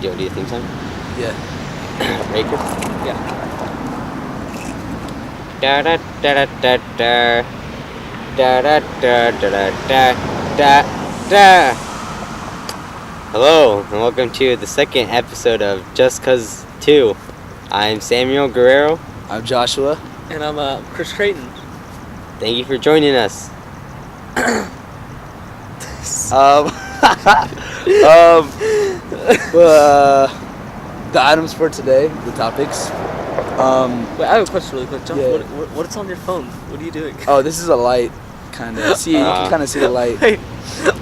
Yo, do you think so? Yeah. Breaker? Yeah. Da da da da da da da da da da da da. Hello, and welcome to the second episode of Just Cause 2. I'm Samuel Guerrero. I'm Joshua. And I'm Chris Creighton. Thank you for joining us. The items for today, the topics. Wait, I have a question really quick. John, Yeah. what's on your phone? What are you doing? Oh, this is a light, kind of. See, you can kind of see the light. Hey,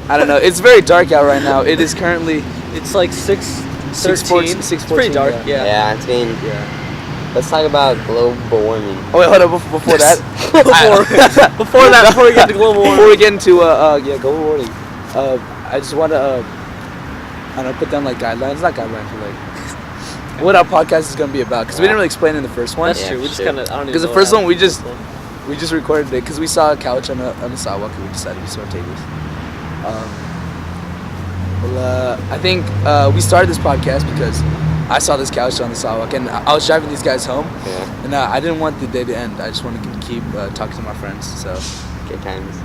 I don't know. It's very dark out right now. It is currently it's like 6:13. 6:14, It's pretty dark. Yeah. Yeah, it's getting... Yeah. Let's talk about global warming. Oh wait, hold on. Before that, Before we get to global warming. Before we get into global warming, I just want to I don't know, put down like guidelines, not guidelines, but like what our podcast is gonna be about, because we didn't really explain in the first one. That's true. We just kind of, I don't even know. Because the first one we just recorded it because we saw a couch on the sidewalk and we decided we just want to take this. I think we started this podcast because I saw this couch on the sidewalk and I was driving these guys home. Yeah. And I didn't want the day to end. I just wanted to keep talking to my friends. So Good times.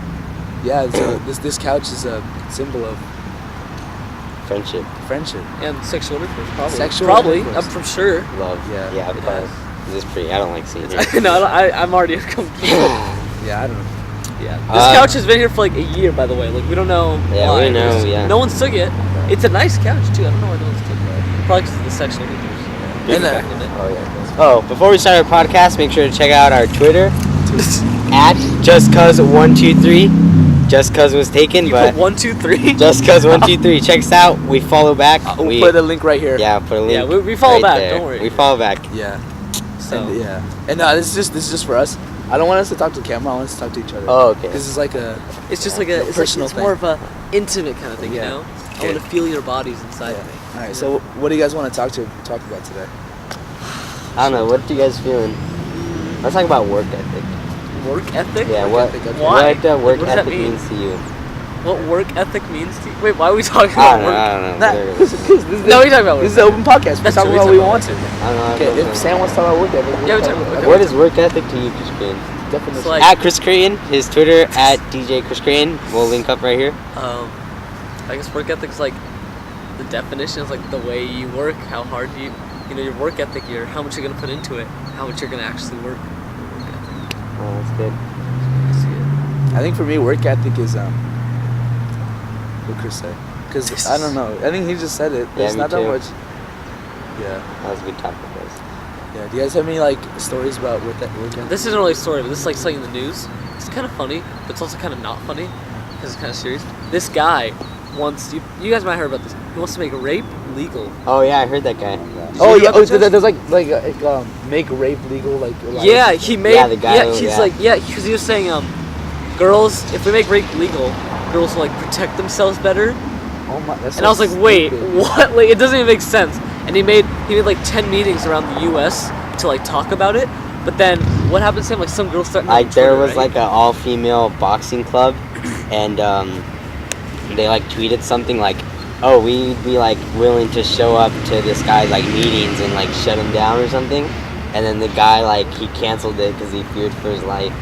yeah, so this couch is a symbol of Friendship. friendship. And sexual intercourse, probably. Sexual probably. intercourse. I'm from sure. Love. Yeah. Yeah, of It course. This is pretty... I don't like seeing it. No, I'm already uncomfortable. Yeah, I don't know. Yeah. This couch has been here for like a year, by the way. Like, we don't know Yeah, why. we know, yeah. No one's took it. It's a nice couch, too. I don't know why no one's took it. Probably because of the sexual intercourse. And, Oh, yeah. Oh, before we start our podcast, make sure to check out our Twitter at JustCuz123. Just Cuz was taken, You but put 1, 2, 3. Just Cuz123. Check us out. We follow back. we'll put a link right here. Yeah, put a link. Yeah, we follow right back, there. don't worry. We follow back. Yeah. So. And, yeah. And this is just for us. I don't want us to talk to the camera. I want us to talk to each other. Oh, okay. This is like a It's just like a personal it's more thing. of a intimate kind of thing, Yeah. you know? Okay. I want to feel your bodies inside Yeah. me. All right. So what do you guys want to talk about today? I don't know. What are you guys feeling? Let's talk about work ethic. Work ethic? Yeah, Work what ethic, okay. Why? what work What does that ethic mean? means to you? What work ethic means to you? Wait, why are we talking I about don't know. work? I don't know. Nah, Whatever. this is No, we talking about work. This is an open podcast. We're That's talking true, about we what we want talk to. I don't know. Okay, if Sam wants to talk about work ethic, Yeah, we talk about What is work ethic to you, Chris Creighton? Definition. It's like- At Chris Creighton, his Twitter at DJ Chris Creighton. We'll link up right here. I guess work ethic is like the definition is like the way you work, how hard you know, your work ethic, how much you're gonna put into it, how much you're gonna actually work. Work ethic. Oh, that's good. I see it. I think for me, work ethic is what Chris say? Because I don't know. I think he just said it. There's me not too. that much. Yeah. That was a good topic, guys. Yeah. Do you guys have any like stories about work ethic? This isn't really a story, but this is like something in the news. It's kind of funny, but it's also kind of not funny because it's kind of serious. This guy wants you guys might have heard about this. He wants to make rape legal. Oh, yeah, I heard that guy. Oh you yeah. know Oh, about this? there's like make rape legal like. Yeah, he made. Yeah, the guy who- he's yeah. like, because he was saying, girls, if we make rape legal, girls will like protect themselves better. Oh my. That's And I was like, wait, what? Like, it doesn't even make sense. And he made like 10 meetings around the U.S. to like talk about it. But then what happens to him? Like some girls start. Like, there was like an all-female boxing club, and they like tweeted something like, oh, we'd be like willing to show up to this guy's like meetings and like shut him down or something. And then the guy like he canceled it because he feared for his life.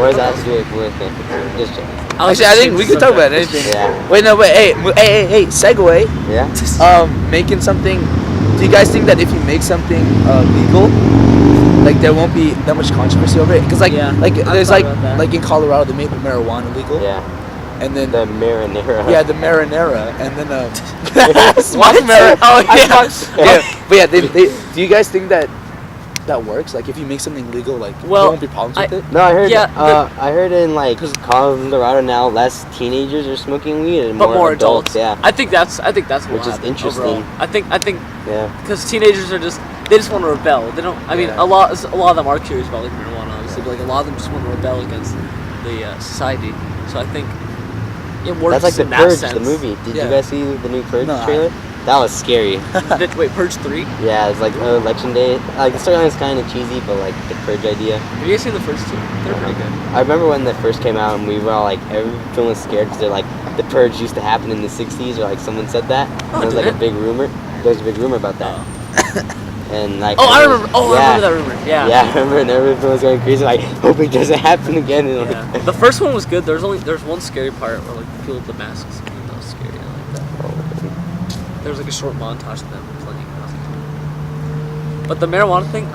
What does that have to do with it? Just checking. Actually, I think we could talk about anything. Yeah. Wait, no, wait, hey, segue. Yeah. Making something. Do you guys think that if you make something legal, like there won't be that much controversy over it? Because like, Yeah, like I've there's thought like, about that. like in Colorado they made the marijuana legal. Yeah. And then The marinara. yeah, the marinara, and then What? Oh, yeah. yeah, but yeah, they do you guys think that works? Like if you make something legal, like there Well, won't be problems with it? No, I heard. Yeah, I heard in like Colorado now, less teenagers are smoking weed and But more adults. Yeah. I think that's what Which will is happen interesting. overall. I think Yeah. because teenagers are they just want to rebel. They don't. I mean, Yeah. a lot of them are curious about like marijuana, obviously, but like a lot of them just want to rebel against the society. So I think it works That's like the in that Purge, sense. the movie. Did Yeah. you guys see the new Purge No, trailer? That was scary. Wait, Purge 3? Yeah, it's like election day. Like the storyline's kind of cheesy, but like the Purge idea. Have you guys seen the first two? They're pretty good. I remember when they first came out, and we were all like, everyone was scared because they're like, the Purge used to happen in the '60s, or like someone said that. Oh, And it was did like it? a big rumor. There was a big rumor about that. And like. Oh, I it was- remember. Oh, yeah. I remember that rumor. Yeah. Yeah, I remember, and everyone was going crazy, like, hope it doesn't happen again. And Yeah. like, The first one was good. There's one scary part where like people with the masks. That was scary. I like that. There was like a short montage of them playing. That was cool. But the marijuana thing,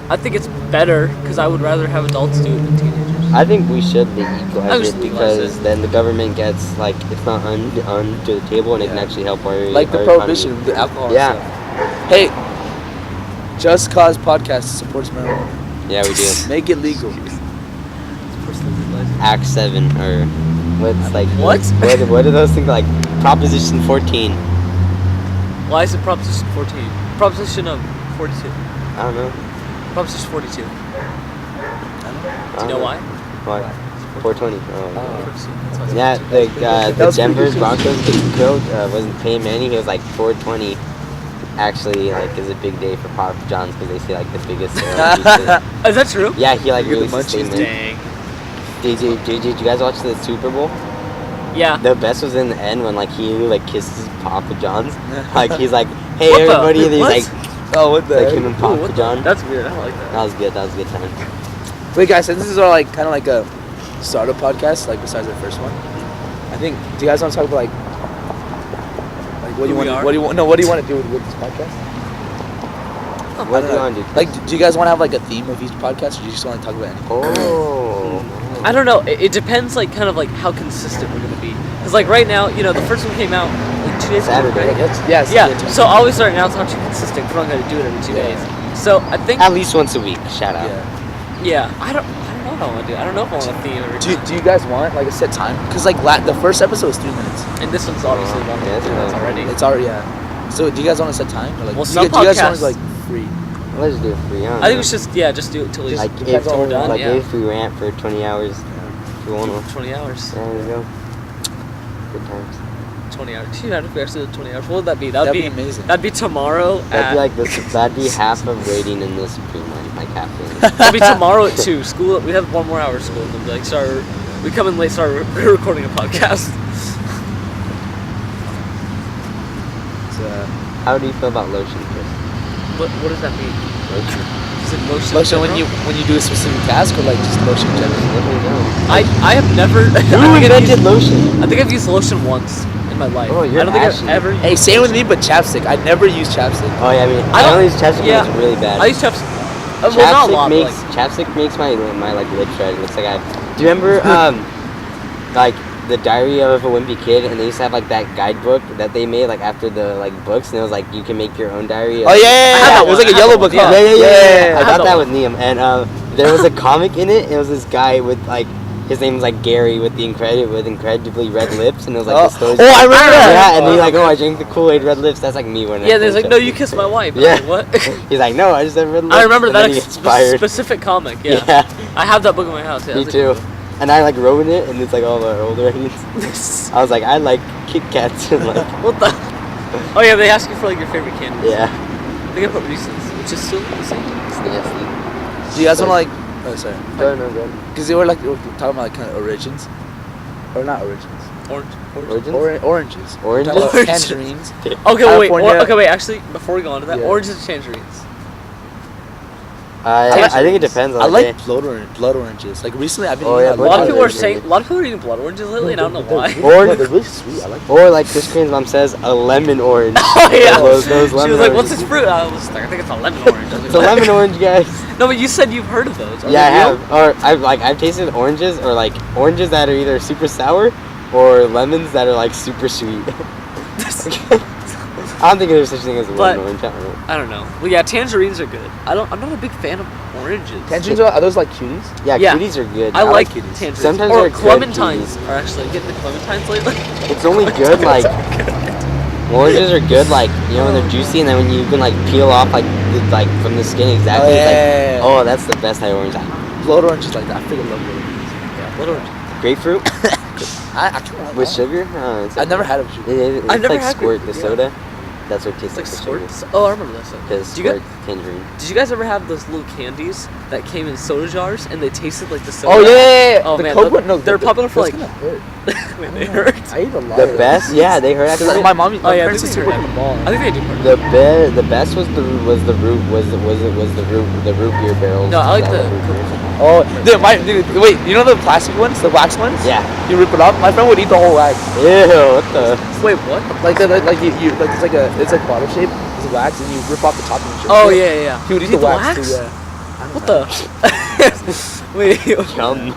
I think it's better because I would rather have adults do it than teenagers. I think we should I legalize just it legalize because it. then the government gets like it's not to the table and it can actually help our Like the our prohibition economy. of the alcohol. and Yeah. stuff. Hey, Just Cause podcast supports marijuana. Yeah, we do. Make it legal. Act 7 or what's like What? What are those things like? Proposition 14. Why is it Proposition 14? Proposition 42. I don't know. Proposition 42. Do I you don't know why? Why? 420. Oh. That's why it's Yeah, 42. the That was Denver pretty good. Broncos coach wasn't paying Manny. He was like 420. Actually, like is a big day for Papa John's because they see like the biggest sale. Is that true? Yeah, he like You get released the a munchies, statement. Dang. Did you guys watch the Super Bowl? Yeah. The best was in the end when like he like kisses Papa John's. Like he's like, hey What the- everybody, and he's what? like, Oh, what the? like heck? him and Ooh, Papa what the- John. That's weird. I don't like that. That was good. That was a good time. Wait, guys, since this is our like kind of like a startup podcast, like besides the first one, I think. Do you guys want to talk about like what do you Who we want? are? What do you want? No, what do you want to do with this podcast? What do you want to do? Like, do you guys want to have like a theme of each podcast, or do you just want to talk about anything? Oh. I don't know. It depends, like, kind of like how consistent we're gonna be. Cause like right now, you know, the first one came out like 2 days ago. Saturday. right? Yes. Yeah. So I always start now. It's not too consistent. We're not gonna do it every 2 days. So I think. At least once a week. Shout out. Yeah. Yeah. I don't know how I want to do it. I don't know if I want a theme every time. Do you guys want like a set time? Because like the first episode was 3 minutes. And this one's obviously Yeah, longer that's than fine. that's already. It's already So do you guys want a set time? Or like Well, do some you guys want podcasts- like free? Let's do it free. I think we should just do it till we like depends if on we're done. like yeah. if we rant for 20 hours. If you want to. 20 hours. There you go. Good times. 20 hours. Dude, if we actually did 20 hours, what would that be? That'd be amazing. That'd be tomorrow That'd be at. like this. That'd be half of rating in the Supreme one. Like half. That'd be tomorrow at 2. School. We have 1 more hour of school. And then like we come in late. Start recording a podcast. How do you feel about lotion, Chris? What does that mean? Lotion. Is it lotion? Lotion in when you do a specific task, or like just lotion in general? Let me know. I have never. Who invented lotion? I think I've used lotion once in my life. Oh, you're I don't think ashy. I've ever. Hey, same with me, but chapstick. I never use chapstick. Oh yeah, I mean, I I don't- only use chapstick when it's really bad. I use chapstick. Well, not a lot. but, like, Chapstick makes my like lips red. It looks like I. Do you remember like the Diary of a Wimpy Kid, and they used to have like that guidebook that they made like after the like books, and it was like you can make your own diary. Oh yeah, I had that it was one. like a I had yellow that book. one. Huh? I I had got that that one. with Liam, and there was a comic in it. It was this guy with like his name was like Gary with incredibly red lips, and it was like the stories. Oh, I remember that. Yeah, and he's like, oh, I drink the Kool-Aid red lips. That's like me when I. Yeah, there's drink like, no, you Chapstick. kissed my wife. Yeah. I'm like, what? He's like, no, I just have red lips. I remember and that then he gets fired. specific comic. Yeah. Yeah. I have that book in my house. Yeah, Me that's a too. And I like wrote in it, and it's like all the older writings. good- I was like, I like Kit Kats, and like, What the? Oh yeah, they ask you for like your favorite candy. yeah. I think I put Reese's, which is still the same. It's nasty. Do you guys want to like? Oh, sorry. Go, no, go. Because they were like talking about like kind of origins, or not origins. Orange. Origins? Oranges. Oranges? Talking about Oranges. tangerines. Okay, wait. California- Okay, wait. Actually, before we go on to that, Yeah. oranges and tangerines. I think it depends on I the like day. blood oranges. Like recently, I've been Oh, eating yeah, A blood lot of people are oranges. saying. A lot of people are eating blood oranges lately, and I don't know why. Or- they're really sweet. I like. Or like Chris Crane's mom says, a lemon orange. Oh yeah. Those She lemon was like, "What's oranges. this fruit?" I was like, "I think it's a lemon orange." I was like, It's a "What?" lemon orange, guys. No, but you said you've heard of those. Are Yeah, I they real? have. Or I've tasted oranges, or like oranges that are either super sour, or lemons that are like super sweet. I don't think there's such thing as a But- lemon orange. I don't know. I don't know. Well, yeah, tangerines are good. I'm not a big fan of oranges. Tangerines are those like cuties? Yeah, Yeah. cuties are good. I like cuties. tangerines. Sometimes or they're good clementines are actually getting the clementines lately. It's only good like oranges are good like when they're juicy, and then when you can like peel off like from the skin exactly. Oh, it's like, yeah. oh, that's the best type of orange. Blood oranges like that. I freaking love blood oranges. Yeah, blood orange. Grapefruit. I can't remember. With sugar? It's I've never had it with sugar. It's I've never like had Squirt, it, the yeah. soda. That's what it tastes It's like like. Squirt. Oh, I remember that stuff. Because Do you Squirt, tangerine. Did you guys ever have those little candies that came in soda jars and they tasted like the soda? Oh yeah. Oh The man, Coke one, no, they're popular for like. Gonna hurt. Wait, they hurt. I eat a lot. The of best? those. Yeah, they hurt Because actually. my mom, my yeah, parents they used to do work hurt. in the mall. I think they do hurt. The best was the root beer barrels. No, I like the. Oh, dude, wait, you know the plastic ones, the wax ones? Yeah. You rip it off. My friend would eat the whole wax. Ew, what the? Wait, what? Like you like it's like bottle shape. It's wax, and you rip off the top and shit. Oh yeah. He would eat You the wax too. Yeah. What the? Wait. Yum.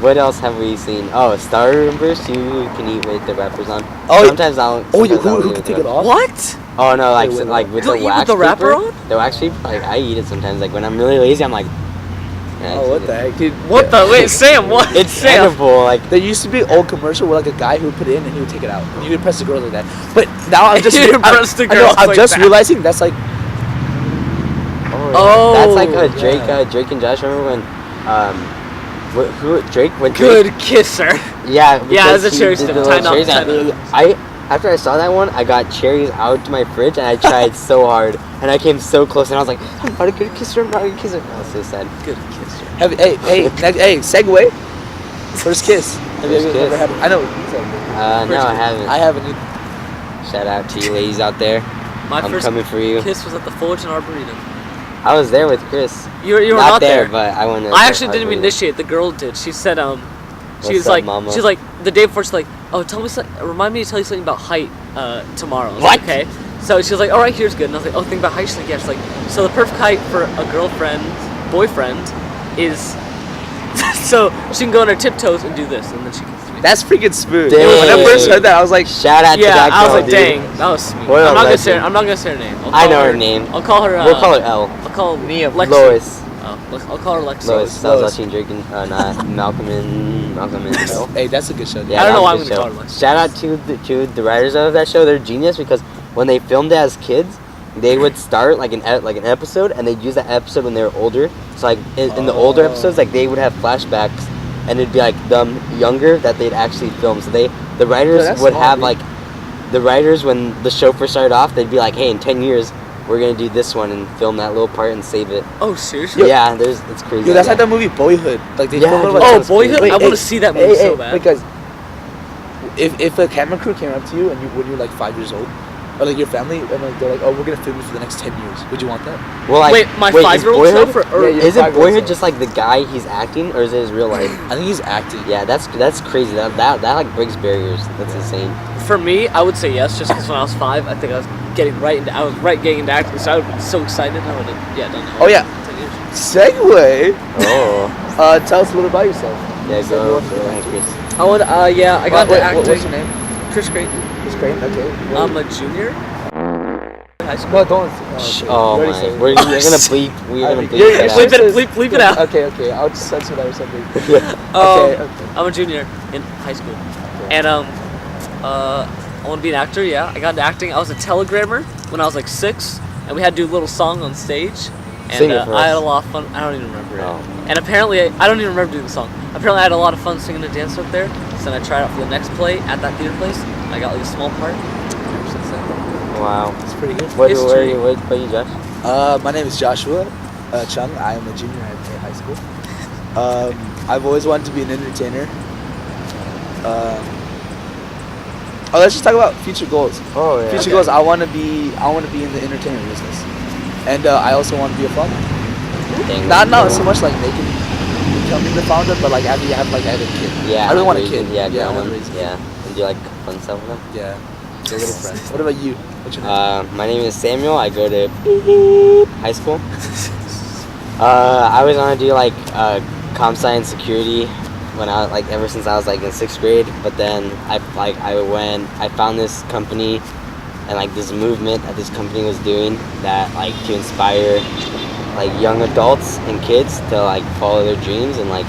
What else have we seen? Oh, Star Burst you can eat with the wrappers on. Oh, sometimes I'll. Oh, sometimes I'll who eat can with take the- it off? What? Oh no, like Wait, like with You'll the eat with wax the wrapper paper, on? the wax paper. Like I eat it sometimes. Like when I'm really lazy, I'm like. yeah, Oh, what the heck, dude? What the? Wait, Sam. What? It's Sam. edible. Like There used to be an old commercial where like a guy who would put it in and he would take it out. And you would press the girl like that. But now I'm just You press the I know, girls I'm like just that. realizing that's like Oh, that's like a Drake. yeah. Drake and Josh. Remember when who Drake when Good Drake, kisser. yeah Yeah, because it's a he cherry did stem, the tied little up, cherries, tied and up. after I saw that one, I got cherries out to my fridge and I tried so hard and I came so close and I was like, I'm not a good kisser. I'm not a good kisser. I was so sad. Good kisser. hey, segue. First kiss. Have you First ever kiss. had it? I know. You said No, I haven't. I haven't either. Shout out to you ladies out there. My I'm first coming for you. kiss was at the Fullerton Arboretum. I was there with Chris. You were not not there, there. but I went. I actually didn't even initiate. The girl did. She said, she What's was up, like, mama? she's like, the day before, she's like, oh, tell me something. Remind me to tell you something about height tomorrow. I was like, What? okay. So she was like, all right, here's good. And I was like, oh, think about height. She's like, yeah. She's like, so the perfect height for a boyfriend is, so she can go on her tiptoes and do this, and then she can. That's freaking smooth. Dang. When I first heard that, I was like, Shout out to Yeah, that girl, I was like, dude. dang, that was sweet. What a I'm not legend. gonna say her name. I'll I call know her name. I'll call her. We'll call her L. I'll call her Liam. Lexi. Lois. Oh, I'll call her Lexi. Lois. I was Lois. watching Drake and not Malcolm and Mel. hey, that's a good show. Yeah, I don't know that why was I'm a gonna good call her Lexi. Shout out to the writers of that show. They're genius because when they filmed it as kids, they would start like an episode and they'd use that episode when they were older. So like in the older episodes, like they would have flashbacks and it'd be like them younger that they'd actually film. So the writers that's would smart, have dude. like the writers when the show first started off, they'd be like, hey, in 10 years we're gonna do this one and film that little part and save it. Oh, seriously? Yeah, it's crazy. Yo, that's like that movie Boyhood. Like they Yeah, filmed it dude, like- Oh, That's Boyhood? crazy. I want to see that movie so bad. Because if a camera crew came up to you and when you were like 5 years old, or like your family, and like they're like, oh, we're gonna film you for the next 10 years, would you want that? Well, like, Wait, my is 5-year-old Boyhood- self or Yeah, yeah. Is it 5-year-old Boyhood self. just like the guy he's acting, or is it his real life? I think he's acting. Yeah, that's crazy. That like breaks barriers. That's insane. For me, I would say yes, just because when I was 5, I think I was getting getting into acting, so I would be so excited. I would have, done that. Oh, yeah. 10 years. Segue. Oh, Tell us a little about yourself. yeah, So go you want to go do ahead, acting? Chris. I would, I got into acting. What's your name? Chris Creighton. Chris Crane. Okay. I'm a junior. in High school. No, don't. Oh you already my, said it. we're gonna bleep. We're gonna bleep Yeah, that yeah, out. Bleep it out. Okay. I'll just censor that or something. Um, Okay. I'm a junior in high school, and I want to be an actor. Yeah, I got into acting. I was a telegrammer when I was like 6, and we had to do a little song on stage. And Sing it for I had us. a lot of fun. I don't even remember it. Oh. And apparently, I don't even remember doing the song. Apparently, I had a lot of fun singing and dancing up there. So then I tried out for the next play at that theater place. I got like a small part. Ever since then. Wow. It's pretty good. What History. are you, Josh? My name is Joshua Chung. I am a junior at high school. I've always wanted to be an entertainer. Let's just talk about future goals. Oh yeah. Future goals. I want to be in the entertainment business, and I also want to be a father. Dang, Not so much like becoming the founder, but like have like I have a kid. Yeah. I really want a raising- kid. Yeah, I grown want to ones. raise a kid. Yeah. And do like fun stuff with them. Yeah. It's a little friend. What about you? What's your name? My name is Samuel. I go to high school. I always want to do like comp science security when I like ever since I was like in 6th grade. But then I found this company and like this movement that this company was doing that like to inspire like young adults and kids to like follow their dreams and like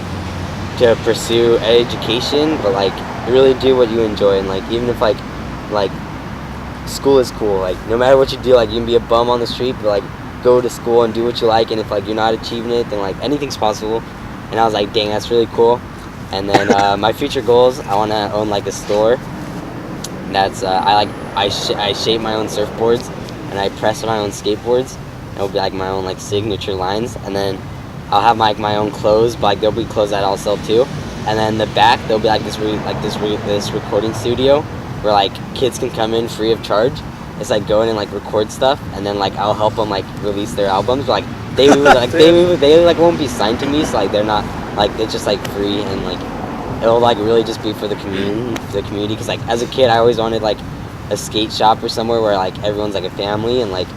to pursue education, but like really do what you enjoy and like even if like school is cool. Like no matter what you do, like you can be a bum on the street, but like go to school and do what you like. And if like you're not achieving it, then like anything's possible. And I was like, dang, that's really cool. And then my future goals, I want to own like a store. That's I shape my own surfboards, and I press my own skateboards. It'll be like my own like signature lines, and then I'll have my own clothes, but like there'll be clothes that I'll sell too. And then the back there'll be like this recording studio where like kids can come in free of charge. It's like go in and like record stuff, and then like I'll help them like release their albums. But, like they won't be signed to me, so like they're not like it's just like free, and like it'll like really just be for the community. Because like as a kid, I always wanted like a skate shop or somewhere where like everyone's like a family, and like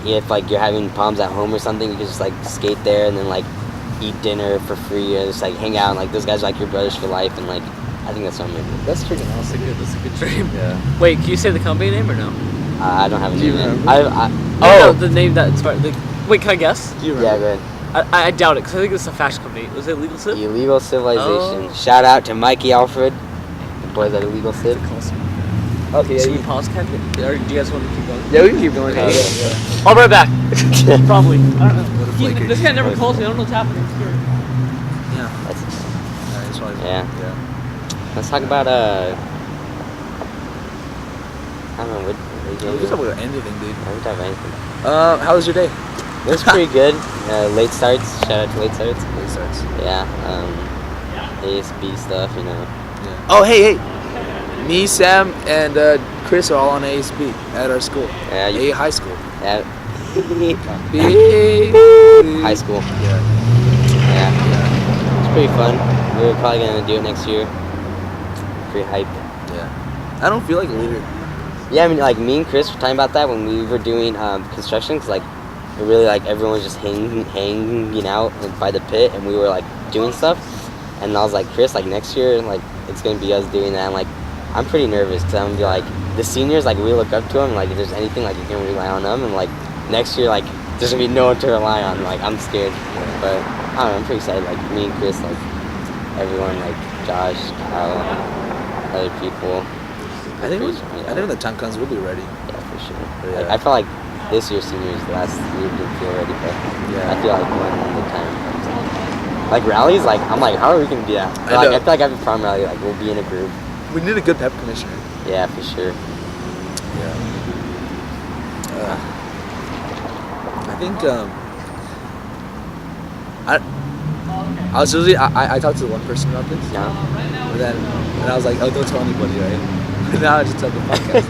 if like you're having problems at home or something, you can just like skate there and then like eat dinner for free, or just like hang out, and like those guys are like your brothers for life, and like I think that's what I'm gonna do. That's freaking awesome. That's a good dream. Yeah. Wait, can you say the company name or no? I don't have a Do you name. remember? No, the name that inspired. Wait, can I guess? Do you Yeah, remember? go ahead. I doubt it, because I think it's a fashion company. Was it Legal Civ? Illegal Civilization. Oh. Shout out to Mikey Alfred, the boys at Illegal Civ. Okay, yeah. Should we pause, Ken? Or do you guys want to keep going? Yeah, we can keep going. Okay. Yeah. I'll be right back. Probably. I don't know. What if Lakers- This guy never calls me. I don't know what's happening. It's weird. Yeah. That's, That's probably Yeah. Yeah. let's talk about I don't know what We can talk about anything, dude. I don't have anything. How was your day? It was pretty good. Late starts. Shout out to late starts. Late starts. Yeah. ASB stuff, you know. Yeah. Oh, hey. Me, Sam, and Chris are all on ASB at our school. Yeah. A high school. Yeah. Beep. High school. Yeah. Yeah. It's pretty fun. We're probably gonna do it next year. Pretty hype. Yeah. I don't feel like a leader. Yeah, I mean, like me and Chris were talking about that when we were doing construction, cause like it really like everyone was just hanging out like, by the pit, and we were like doing stuff. And I was like, Chris, like next year, like it's gonna be us doing that. And like I'm pretty nervous, cause I'm gonna be like the seniors, like we look up to them. Like if there's anything, like you can rely on them. And like next year, like there's gonna be no one to rely on. Like I'm scared, but I don't know. I'm pretty excited. Like me and Chris, like everyone, like Josh, Kyle, other people. I think when the time comes, we'll be ready. Yeah, for sure. Yeah. Like, I feel like this year's seniors, the last year didn't feel ready, but Yeah. I feel like when the time comes, like rallies, like I'm like, how are we gonna do that? I Like know. I feel like every prom rally, like we'll be in a group. We need a good pep commissioner. Yeah, for sure. Yeah. I think I was usually I talked to one person about this, Yeah. and I was like, oh, don't tell anybody, right? Now I just tell the podcast.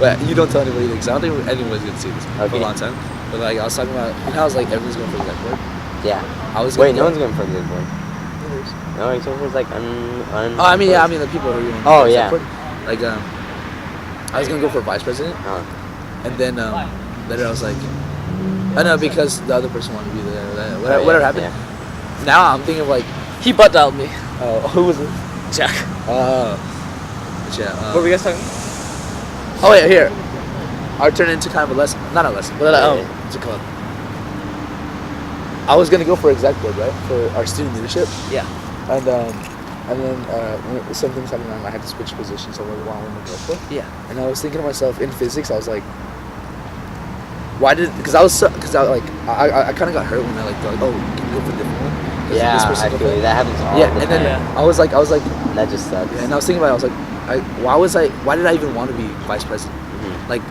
But you don't tell anybody because I don't think anybody's gonna see this for Okay. a long time. But like I was talking about, you know, I was like everyone's going for the board. Yeah. I was Wait, gonna no go- one's going for the board. No, except for like Oh, I mean, yeah, I mean the people who are going. Oh, for the yeah. board. Like I was gonna go for vice president, Oh. and then later I was like, I know because the other person wanted to be there. Oh, Whatever yeah, happened. yeah. Now I'm thinking of like, He butt dialed me. who was it? Jack. Oh, yeah. What were we guys talking? Oh yeah, here. I turned into kind of a lesson, not a lesson, but what's it called? I was gonna go for exec board, right, for our student leadership, Yeah. and then when some things happened, I had to switch positions on what I wanted to go for. Yeah. And I was thinking to myself, in physics, I was like, why did? Because I kind of got hurt when I like, oh, can you go for a different one? 'Cause Yeah, this person I go feel for- you. That happens all Yeah, the and time. then I was like, That just sucks. yeah, and I was thinking about it. I was like, why did I even want to be vice president? Mhm. Like,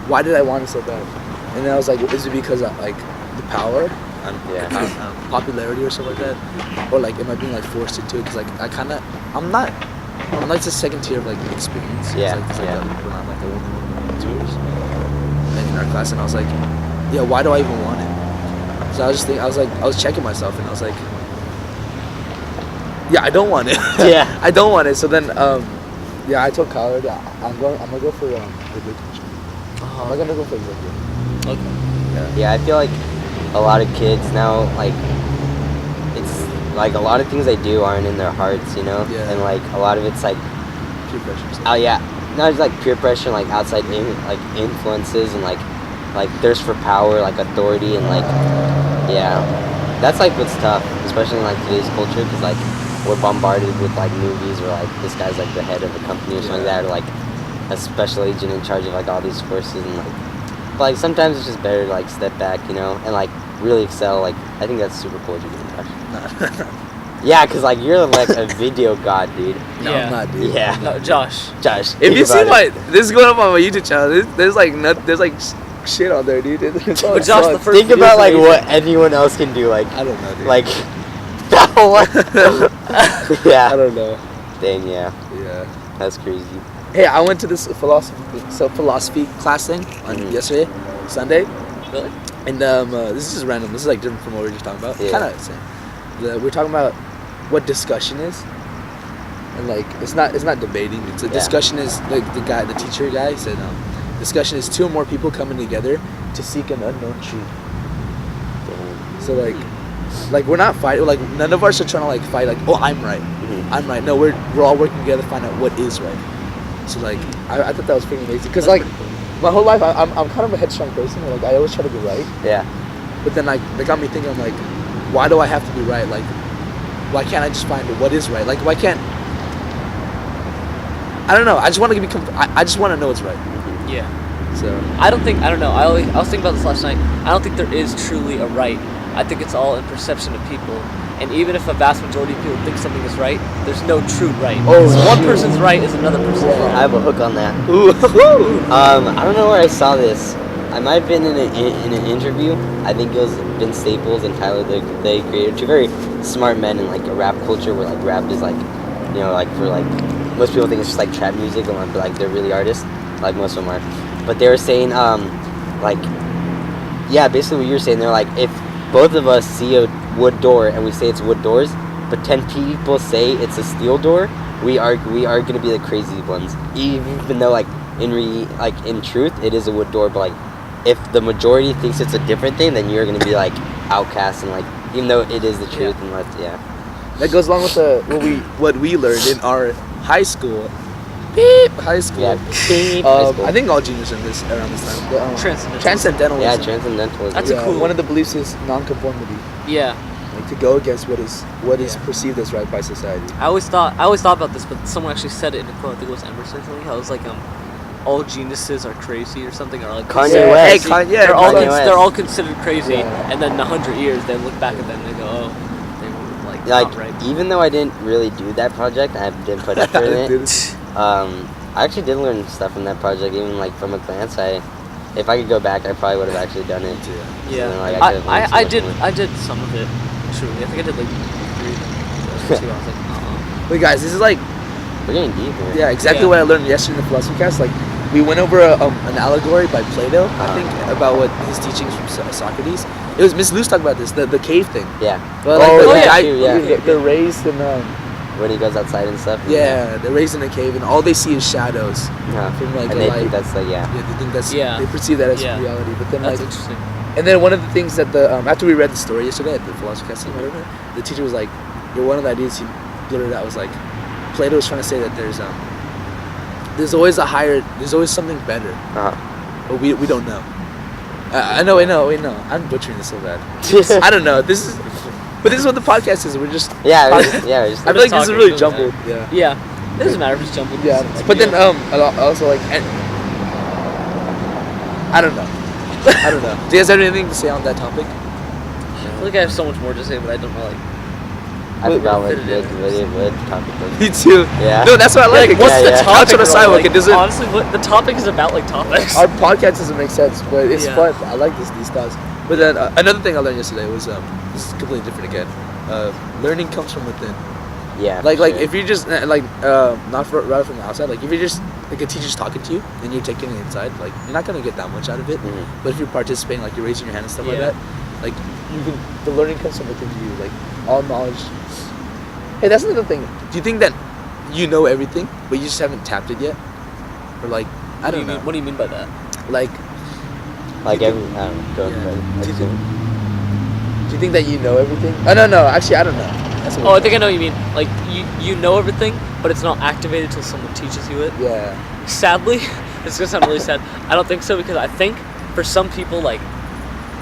why did I want it so bad? And then I was like, is it because of like the power and Yeah. popularity or something like that, or like am I being like forced into it? Because like I'm like the second tier of like experience. Yeah, It's like yeah. we're not like the only one tours. And in our class, and I was like, yeah, why do I even want it? So I was just thinking, I was checking myself, and I was like, yeah, I don't want it. Yeah. I don't want it. So then, yeah, I told Kyle that I'm gonna go for the good commission. I'm not gonna go for executive. Okay. Yeah, I feel like a lot of kids now, like, it's like a lot of things they do aren't in their hearts, you know? Yeah. And like a lot of it's like, Peer pressure. oh yeah, not just like peer pressure, like outside like influences and like thirst for power, like authority, and like, yeah, that's like what's tough, especially in like today's culture, because like we're bombarded with like movies where like this guy's like the head of a company or something like that, or like a special agent in charge of like all these forces, and like, but like sometimes it's just better to like step back, you know, and like really excel. Like I think that's super cool what you're doing, Josh. Yeah, cause like you're like a video god, dude. No, Yeah. I'm not, dude. Yeah. No, Josh. Josh, If think you see about it. this is going up on my YouTube channel. There's like shit on there, dude. It's all But Josh, the sucks. first Think video's about like amazing. what anyone else can do, like I don't know, dude. like that one. I Yeah. don't know. Dang, yeah, Yeah. that's crazy. Hey, I went to this philosophy class thing on yesterday, Sunday, Really? and this is just random. This is like different from what we were just talking about. Yeah. Kind of same. We're talking about what discussion is, and like it's not debating. It's a Yeah. discussion is like the teacher guy said, discussion is two or more people coming together to seek an unknown truth. So like we're not fighting. Like none of us are trying to like fight. Like, oh, I'm right. I'm right. No, we're all working together to find out what is right. So like I thought that was pretty amazing because like my whole life I'm kind of a headstrong person. Like I always try to be right. Yeah. But then like they got me thinking. I'm like, why do I have to be right? Like, why can't I just find what is right? Like, why can't I don't know. I just want to I just want to know what's right. Yeah. So I don't know. I was thinking about this last night. I don't think there is truly a right. I think it's all in perception of people. And even if a vast majority of people think something is right, there's no true right. Oh, So one true. person's right is another person's Yeah. wrong. I have a hook on that. ooh, I don't know where I saw this. I might have been in an interview. I think it was Vince Staples and Tyler the Creator, two very smart men in like a rap culture where like rap is like, you know, like for like most people think it's just like trap music and like they're really artists, like most of them are. But they were saying like yeah, basically what you're saying. They're like if both of us see a wood door and we say it's wood doors, but 10 people say it's a steel door, we are gonna be the crazy ones, even though like in truth it is a wood door. But like if the majority thinks it's a different thing, then you're gonna be like outcast and like even though it is the truth. And like that goes along with what we learned in our high school. Beep, high school. Yeah. I think all juniors are in this around this time. The, Transcendental. Transcendentalism. Yeah, transcendentalism. That's a cool One of the beliefs is non-conformity, Yeah. like to go against what is Yeah. perceived as right by society. I always thought about this, but someone actually said it in a quote. I think it was Emerson or something. How it was like all geniuses are crazy or something, or like Kanye considered West. crazy. Yeah, Kanye West. They're all considered crazy, Yeah. and then in 100 years they look back at them and they go, oh, they were like Like not right. even though I didn't really do that project, I didn't put effort in it. I actually did learn stuff from that project, even like from a glance. If I could go back, I probably would have actually done it. Yeah, And then, like, I could've learned so I much did more. I did some of it. Truly, I think I did like 3, 2. I was like, Wait, guys, this is like We're getting deep here. yeah, exactly Yeah. what I learned yesterday in the philosophy cast. Like we went over an allegory by Plato, I think, about what his teachings from Socrates. It was Miss Luce talking about this, the cave thing. Yeah. But like Oh, the yeah, guy, true, yeah. they're raised in When he goes outside and stuff. yeah, they're raised in a cave, and all they see is shadows Yeah. from like And a they light. think that's like Yeah, they think that's Yeah. they perceive that as Yeah. reality. But then that's like, interesting. and then one of the things that the after we read the story yesterday at the philosophy casting, whatever, the teacher was like, one of the ideas he blurted out was like, Plato was trying to say that there's always something better, Uh-huh. but we don't know. I know. I'm butchering this so bad. I don't know. But this is what the podcast is. We're just Yeah. talking. Yeah. Just, I feel like this is talking, really doesn't jumbled. Yeah. Yeah, it doesn't matter if it's jumbled. Yeah, but then also like I don't know. Do you guys have anything to say on that topic? I feel like I have so much more to say, but I don't know. Like, I forgot what fit it in. what topic was. Me too. Yeah. No, that's what I like. what's Yeah, the yeah. topic? Couch on the bro? sidewalk. Like, It doesn't. honestly, what the topic is about, like topics. Our podcast doesn't make sense, but it's Yeah. fun. I like these thoughts. But then another thing I learned yesterday was this is completely different again. Learning comes from within. Yeah. Like sure. if you're just not rather from the outside. Like if you're just like a teacher's talking to you and you're taking it inside, like you're not gonna get that much out of it. Mhm. But if you're participating, like you're raising your hand and stuff like Yeah. that, like the learning comes from within you. Like all knowledge. Hey, that's another thing. Do you think that you know everything, but you just haven't tapped it yet? Or like I don't know. What do you mean by that? Like Like you every I don't know. Go Yeah. ahead. Do you think that you know everything? Oh no. Actually, I don't know. That's Oh, I think I know what you mean. Like you know everything, but it's not activated until someone teaches you it. Yeah. Sadly, it's gonna sound really sad. I don't think so because I think for some people, like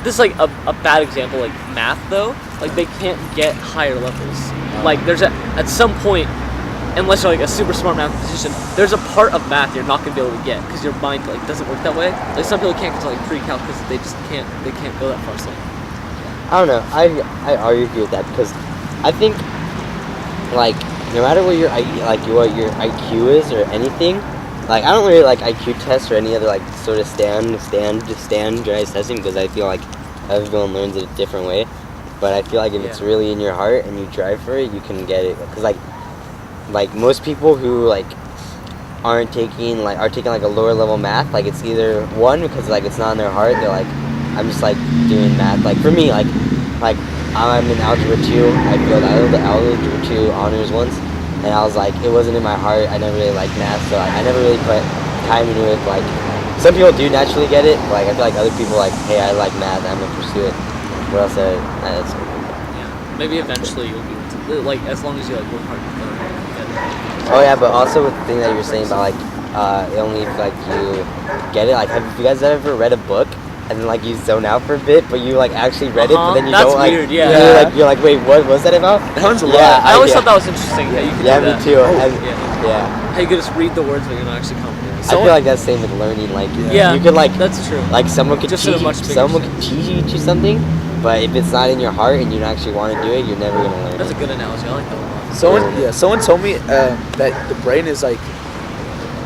this is like a bad example, like math though. Like they can't get higher levels. Like there's at some point, unless you're like a super smart mathematician, there's a part of math you're not gonna be able to get because your mind like doesn't work that way. Like some people can't get to like pre-calc because they just can't go that far. So I don't know. I argue with that because I think like no matter what your what your IQ is or anything, like I don't really like IQ tests or any other like sort of standardized testing because I feel like everyone learns it a different way. But I feel like if it's really in your heart and you drive for it, you can get it. Because like most people who like are taking like a lower level math, like it's either one because like it's not in their heart. They're like, I'm just like doing math. Like for me, like I'm in algebra 2. I failed algebra 2 honors once, and I was like, it wasn't in my heart. I never really liked math, so I never really put time into it. Like some people do naturally get it. But, like I feel like other people like, hey, I like math. I'm gonna pursue it. What else? Yeah, maybe eventually you'll be able to, like, as long as you like work hard for it. Oh yeah, but also with the thing that you were saying about like only if like you get it. Like, have you guys ever read a book and then like you zone out for a bit, but you like actually read it, but then you That's don't like. weird, yeah. You're like, wait, what was that about? That one's a lot. Yeah, I always thought that was interesting. Yeah, you can do that. me too. Yeah. How you could just read the words, but you're not actually comprehending. I feel like that's the same with learning. Like, yeah, you could like that's true. Like someone could Just in a much teach bigger you something, but if it's not in your heart and you don't actually want to do it, you're never gonna learn That's it. a good analogy. I like that one. Someone told me that the brain is like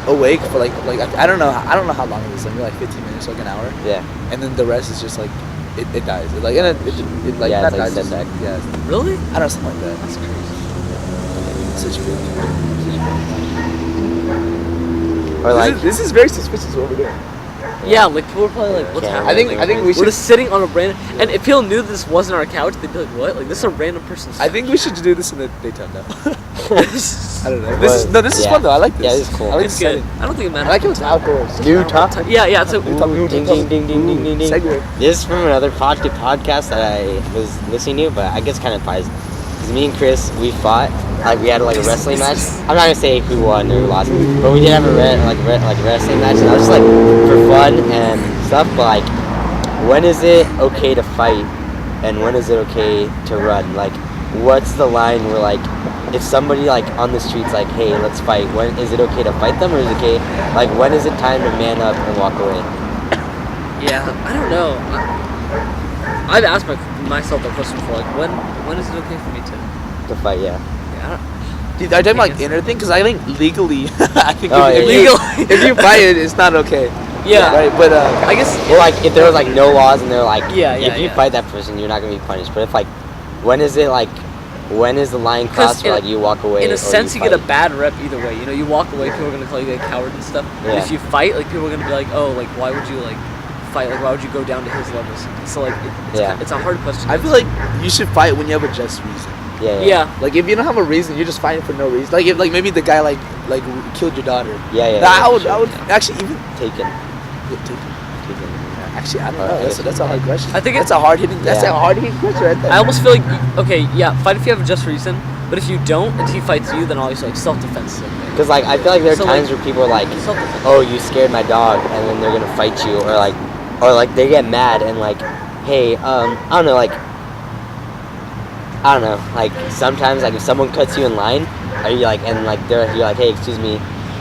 awake for like I don't know how long it is, maybe like 15 minutes, like an hour. Yeah. And then the rest is just like it dies. It like and it like Yeah, not it's like dies. Just, setback. yeah. Really? I don't know, something like that. That's crazy. Such weird. Or like This is very suspicious what we're doing. Yeah, like people are probably like, what's Yeah. happening? I think we should. We're just sitting on a random, and if people knew this wasn't our couch, they'd be like, what? Like this is a random person's. I think we should do this in the daytime now. couch. I don't know. This is fun though. I like this. Yeah, this is cool. I like It's this good. setting. I don't think it I matters. like it was outdoors. new topic. Yeah. So Ding ding ding ding ding ding ding. Segue. This is from another podcast that I was listening to, but I guess kind of applies. Cause me and Chris, we fought. Like we had like a wrestling match. I'm not gonna say who won or lost, but we did have a wrestling match, and I was just like for fun and stuff. But like, when is it okay to fight, and when is it okay to run? Like, what's the line where like, if somebody like on the streets like, hey, let's fight. When is it okay to fight them, or is it okay? Like, when is it time to man up and walk away? yeah, I don't know. I've asked myself that question before. Like, when is it okay for me to? To fight, yeah. Yeah, I don't. Dude, are you talking like inner thing? Because I think legally, I think Oh, if, yeah. if you fight it, it's not okay. Yeah. Right. But I guess. Well, like if there was like no laws and they're like, if you yeah. fight that person, you're not gonna be punished. But if like, when is it like, when is the line crossed where like you walk away? In a sense, you get a fight? bad rep either way. You know, you walk away, people are gonna call you a coward and stuff. But Yeah. if you fight, like people are gonna be like, oh, like why would you like fight? Like why would you go down to his levels? So like, it's a hard question. I feel like you should fight when you have a just reason. Yeah. Like if you don't have a reason, you're just fighting for no reason. Like if like maybe the guy like killed your daughter. Yeah. I would sure. actually even Taken. actually I don't Alright, know. That's a hard question. I think that's a hard hitting. That's Yeah. a hard hitting question right there. I almost feel like okay, yeah, fight if you have a just reason. But if you don't, and he fights you, then obviously like self-defense is okay. Because like I feel like there are So, times like, where people are like, Self-defense. oh, you scared my dog, and then they're gonna fight you, or like they get mad and like, hey, I don't know, like, I don't know, like sometimes like if someone cuts you in line, are you like, and like you're like, hey, excuse me,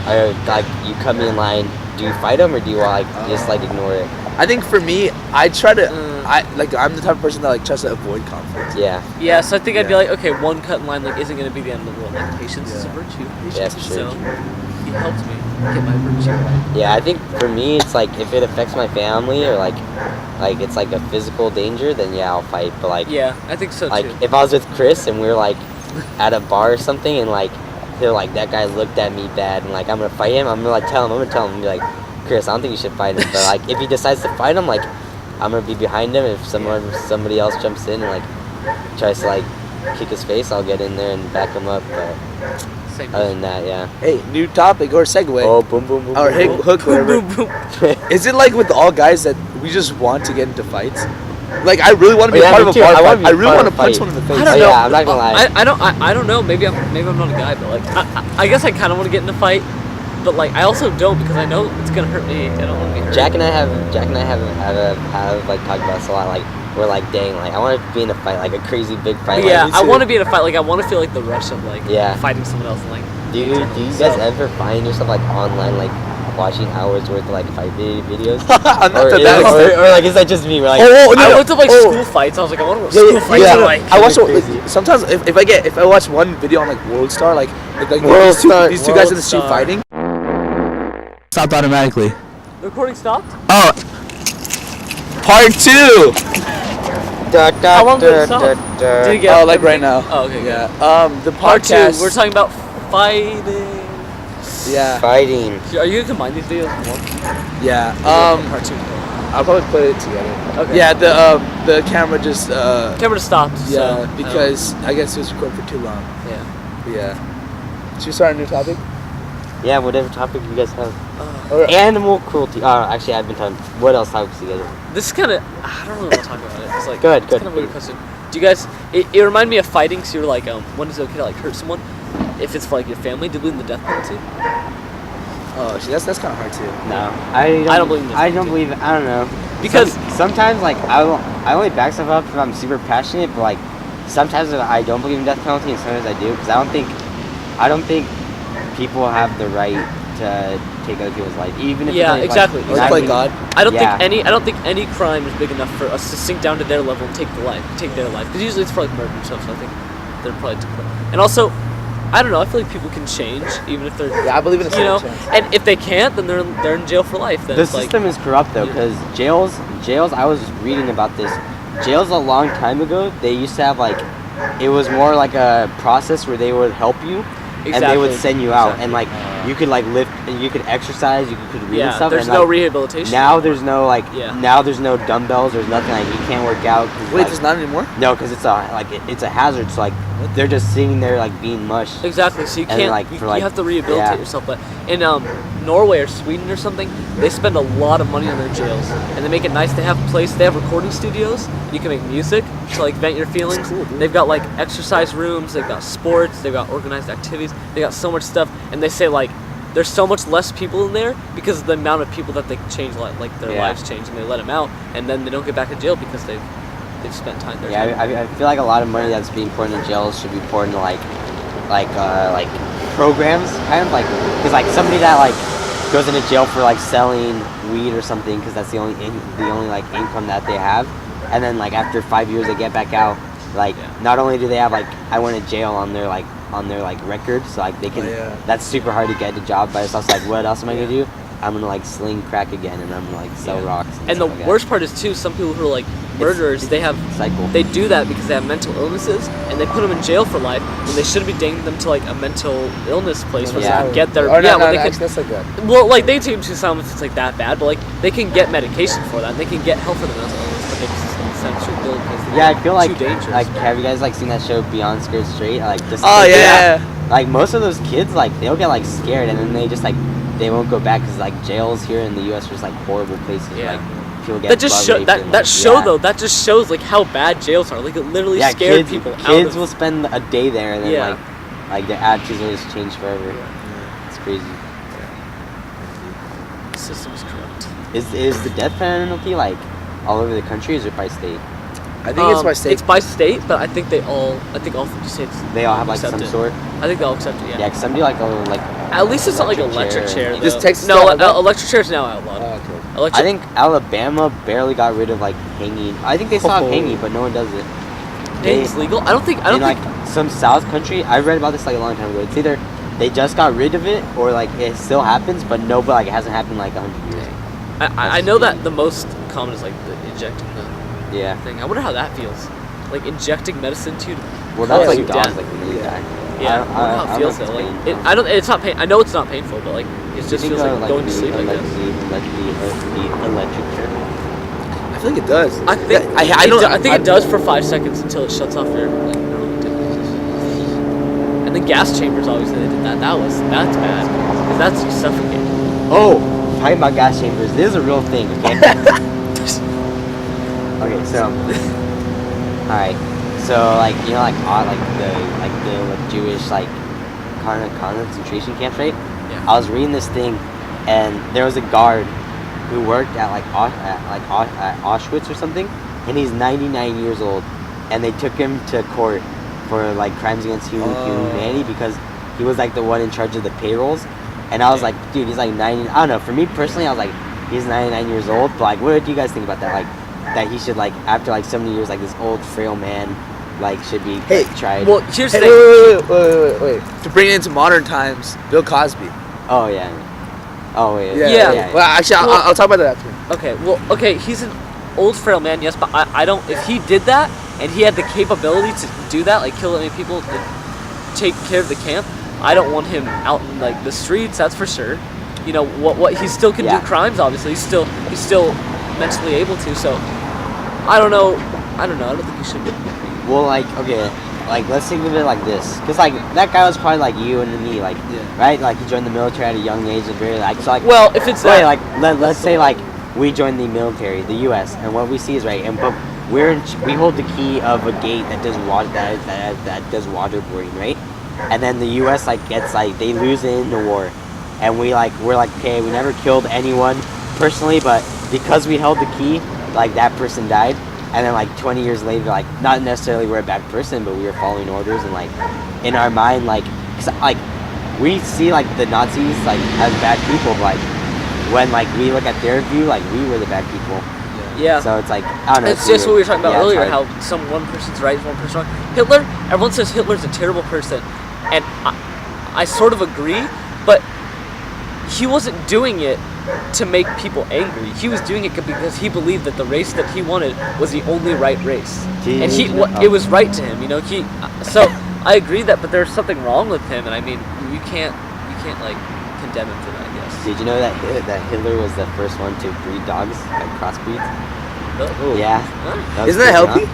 or like you cut me in line, do you fight them or do you like just like ignore it? I think for me, I try to. I'm the type of person that like tries to avoid conflict. Yeah. Yeah, so I think I'd be Yeah. like, okay, one cut in line like isn't gonna be the end of the world. Like patience is a virtue. Yeah, for sure. So he helped me get my virtue right. Yeah, I think for me it's like if it affects my family or like it's like a physical danger, then yeah, I'll fight. But like Yeah, I think so like too. if I was with Chris and we were like at a bar or something and like they're like that guy looked at me bad and like I'm gonna fight him, I'm gonna tell him and be like, Chris, I don't think you should fight him. But like if he decides to fight him, like I'm gonna be behind him. If somebody else jumps in and like tries to like kick his face, I'll get in there and back him up. But Same. other than that, yeah. Hey, new topic or segue. Oh, boom, boom, boom. Or boom, boom. hook, whatever. Boom, boom. Is it like with all guys that we just want to get into fights? Like I really want to be Yeah, a part me of a too. bar I wanna fight. be I a really part want of to a punch fight. one in the face. I don't Oh, know. yeah, I'm not gonna lie. I don't know. Maybe I'm not a guy, but like I guess I kind of want to get in a fight, but like I also don't because I know it's gonna hurt me. I don't want to be hurt. Jack and I have like talked about this a lot. Like we're like, dang, like I want to be in a fight, like a crazy big fight. Yeah, like, I want to be in a fight. Like I want to feel like the rush of like Yeah. fighting someone else. And, like Do you guys ever find yourself like online like watching hours worth of like fight videos? I'm not or, to that extent. or like is that just me? We're like, I looked up like school fights. I was like, I wonder what school fights are like. I watch Crazy. sometimes if I watch one video on like World Star, like World Star. these two guys in the street Star. fighting. Stopped automatically. The recording stopped. Oh, part 2. How long did it stop? Did it get Oh, like right everything? now. Oh, okay. Yeah. The Part 2. podcast. We're talking about fighting. Yeah. Fighting. Are you gonna combine these videos in one? Yeah. Part 2. I'll probably put it together. Okay. Yeah. The camera just. Camera just stopped. Yeah. So, Because I guess it was recording for too long. yeah. But yeah. Should we start a new topic? Yeah, whatever topic you guys have. Or, Animal cruelty. Actually, I've been talking. What else topics you guys have? This is kind of. I don't really want to talk about it. It's like. Go ahead, It's go kind of a ahead. weird question. Do you guys? It reminded me of fighting. So you're like, when is it okay to like hurt someone? If it's for like your family, do you believe in the death penalty? oh, see, that's kind of hard too. No, I don't believe in this I don't too. believe it. I don't know. Because- sometimes like I only back stuff up if I'm super passionate, but like sometimes I don't believe in death penalty, and sometimes I do because I don't think people have the right to take other people's life, even if Yeah, it's, exactly. Or not play even- God. I don't Yeah. think any crime is big enough for us to sink down to their level and take their life. Because usually it's for like murder and stuff. So I think they're probably. And also, I don't know. I feel like people can change even if they're. Yeah, I believe in a You know, second chance. and if they can't, then they're in jail for life. Then The it's like, system is corrupt though, Yeah. because jails. I was reading about this. Jails a long time ago, they used to have like, it was more like a process where they would help you, and they would Exactly. send you out, Exactly. and like you could like lift, and you could exercise, you could read and yeah, stuff. there's and, no like, rehabilitation. Now there's no like, Yeah. now there's no dumbbells. There's nothing like you can't work out. 'Cause, Wait, like, there's not anymore? no, because it's it's a hazard. So like they're just sitting there like being mush. Exactly. So you And, can't. like, you, for, you like- have to rehabilitate yeah. yourself. But in Norway or Sweden or something, they spend a lot of money on their jails, and they make it nice. They have They have recording studios. You can make music to like vent your feelings. cool, dude. They've got like exercise rooms. They've got sports. They've got organized activities. They got so much stuff, and they say like there's so much less people in there because of the amount of people that they change, like their Yeah. lives change, and they let them out, and then they don't get back to jail because they've spent time there. Yeah, I feel like a lot of money that's being poured into jails should be poured into like programs, kind of like, because like somebody that like goes into jail for like selling weed or something, because that's the only like income that they have, and then like after 5 years they get back out, like Yeah. not only do they have like I went to jail on their record, so like they can, Oh, yeah. that's super hard to get a job, but it's also like what else am I gonna do? I'm gonna like sling crack again, and I'm gonna like sell Yeah. rocks. And the stuff like that. worst part is too, some people who are like murderers, they have cycle. they do that because they have mental illnesses, and they put them in jail for life when they shouldn't be taking them to like a mental illness place where Yeah. they can get their Or yeah, no, where they actually, can, that's like that. well, like they take them to some if it's like that bad, but like they can get medication for that, and they can get help for the mental illness, but they just send them to jail because they're Yeah, I feel like too dangerous. like have you guys like seen that show Beyond Scared Straight? Like just Oh yeah. like most of those kids like they'll get like scared and then they just like they won't go back because like jails here in the U.S. are just like horrible places. Yeah. Like people get that just butt show raped that and, that like, show yeah. though that just shows like how bad jails are. Like it literally Yeah, scared kids, people out kids of will spend a day there and then Yeah. like their attitudes will just change forever. It's crazy. the system's corrupt. Is the death penalty like all over the country, or is it by state? I think it's by state. It's by state, but I think all 50 states. They all have like accept some it. sort. I think they'll accept it. Yeah, Yeah. because some do like At least it's not like electric electric chair. chair. Does though. Texas No, still have that? electric chair is now outlawed. Oh, okay. Electric. I think Alabama barely got rid of like hanging. I think they still have Oh. hanging, but no one does it. hanging's legal. I don't think. In like some South country, I read about this like a long time ago. It's either they just got rid of it or like it still happens, but like it hasn't happened in like 100 years. I know that the most common is like the injecting the Yeah. thing. I wonder how that feels. Like injecting medicine to. Well, that's cause like you dogs, death. like when they die. Yeah. I wonder how it feels know if though. it's Like pain. I don't. It's not pain. I know it's not painful, but like it Do just you feels think, like going to sleep. I like guess. the electric chair. I feel like it does. I think I don't. I think it does for 5 seconds until it shuts off your like neural activities. And the gas chambers, obviously, they did that. That's bad because that's you suffocate. Oh, talking about gas chambers. This is a real thing, okay? Okay, so, alright, so like you know like the Jewish like concentration camps, right? Yeah. I was reading this thing, and there was a guard who worked at Auschwitz or something, and he's 99 years old, and they took him to court for like crimes against humanity because he was like the one in charge of the payrolls, and I was like, dude, he's like 90. I don't know. For me personally, I was like, he's 99 years old. But like, what do you guys think about that? Like, that he should like after like so many years, like this old frail man, like should be like, tried. Well, here's the Hey, thing. wait. To bring it into modern times, Bill Cosby. Oh yeah. Oh wait. Yeah. Well, actually, I'll talk about that after. Okay, well, he's an old frail man, yes, but I don't. If he did that and he had the capability to do that, like kill any people, and take care of the camp, I don't want him out in like the streets. That's for sure. You know what? He still can do crimes. Obviously, he's still mentally able to. So I don't know. I don't think he should. Well, like okay. Like, let's think of it like this, because like that guy was probably like you and me, like, right? Like he joined the military at a young age, and very like so like. Well, if it's that, like let's say like we joined the military, the U.S., and what we see is right, and but we hold the key of a gate that does water that does waterboarding, right? And then the U.S. like gets like they lose it in the war, and we're like okay, we never killed anyone personally, but because we held the key, like that person died. And then like 20 years later, like not necessarily we're a bad person, but we were following orders, and like in our mind, like we see like the Nazis like as bad people, but like when like we look at their view, like we were the bad people. Yeah. So it's like I don't know. It's just what we were talking about earlier, how one person's right, one person's wrong. Hitler, everyone says Hitler's a terrible person, and I sort of agree, but he wasn't doing it to make people angry. He was doing it because he believed that the race that he wanted was the only right race, and it was right to him. You know, so I agree that, but there's something wrong with him, and I mean, you can't like condemn him for that. I guess. Did you know that Hitler was the first one to breed dogs, like crossbreeds? Really? Yeah. Huh? Isn't that healthy?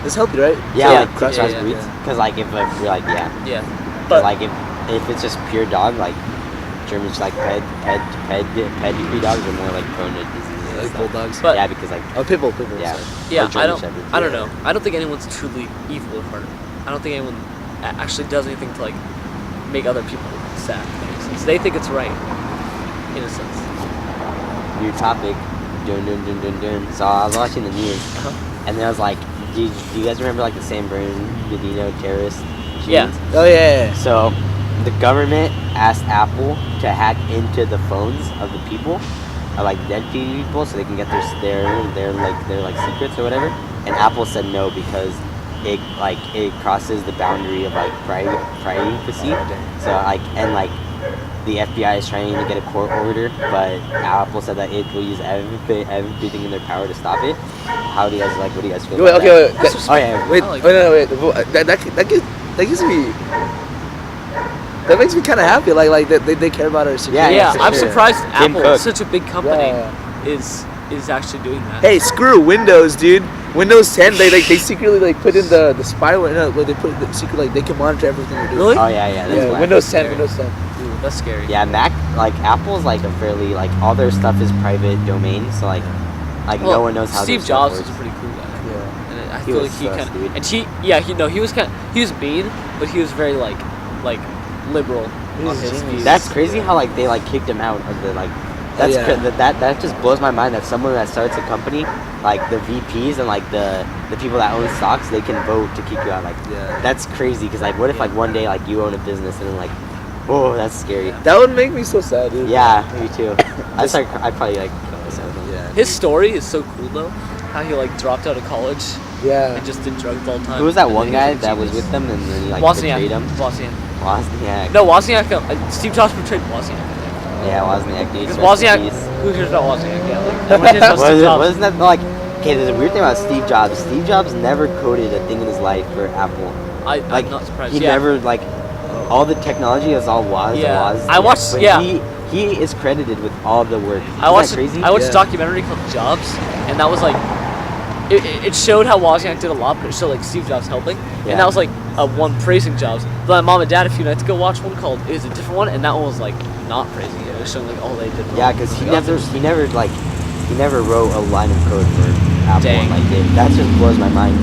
It's healthy, right? Yeah, like crossbreeds. crossbreeds. Because like if we're like Yeah. But like if it's just pure dog, like Germans like pedigree dogs are more like prone to diseases. Like bulldogs. But yeah, because like pit bull. Yeah. Yeah, Shepherds. I don't know. I don't think anyone's truly evil or hurt. I don't think anyone actually does anything to like make other people sad. If that makes sense. They think it's right, in a sense. New topic. Dun. So I was watching the news, and then I was like, do you guys remember like the San Bernardino terrorist shootings? Yeah. Oh yeah. So the government asked Apple to hack into the phones of the people, like dead people, so they can get their secrets or whatever. And Apple said no because it crosses the boundary of like privacy. So like the FBI is trying to get a court order, but Apple said that it will use everything in their power to stop it. What do you guys feel about that? That gives me. That makes me kind of happy. Like they care about our security. Yeah, I'm sure. surprised Tim Apple, Cook. such a big company, is actually doing that. Hey, screw Windows, dude. Windows 10, they secretly like put in the spyware. No, they put the secret like they can monitor everything we're doing. Really? Oh yeah. That's whack. Windows 10, scary. Windows 10. Ooh, that's scary. Yeah, Mac, like Apple's like a fairly like all their stuff is private domain, so like no one knows how. Steve their Jobs stuff was a works. pretty cool guy. Yeah. And I He feel was like he sus, kind dude. of, and he was mean, but he was very like liberal on his views. That's crazy how like they like kicked him out of the like. That's that just blows my mind that someone that starts a company, like the VPs and like the people that own stocks, they can vote to kick you out. Like that's crazy because like what if like one day like you own a business and then like, oh that's scary. That would make me so sad, dude. Yeah, me too. I'd probably like kill myself. Yeah. His story is so cool though. How he like dropped out of college Yeah. and just did drugs all the time. Who was that And one then guy he that was genius. with them and then he like Wozniak. betrayed him? Wozniak. Wozniak. No, Wozniak. Steve Jobs betrayed Wozniak. Yeah, Wozniak. Dude. Because Rest in Wozniak. peace. Who hears about Wozniak? Yeah. Like, no one hears about Steve Jobs. Wasn't that like? Okay, there's a weird thing about Steve Jobs. Steve Jobs never coded a thing in his life for Apple. I'm Like not surprised. he never like all the technology is all Woz. Yeah. Woz. I watched- But yeah. He is credited with all the work. I watched Isn't that crazy? I watched a documentary called Jobs, and that was like, it showed how Wozniak did a lot, but it showed like Steve Jobs helping, Yeah. and that was like one praising Jobs. But my mom and dad a few nights ago watched one called It Was a Different One, and that one was like not praising it. It was showing like all they did wrong. Yeah, because he never wrote a line of code for Apple. Dang. Like that just blows my mind.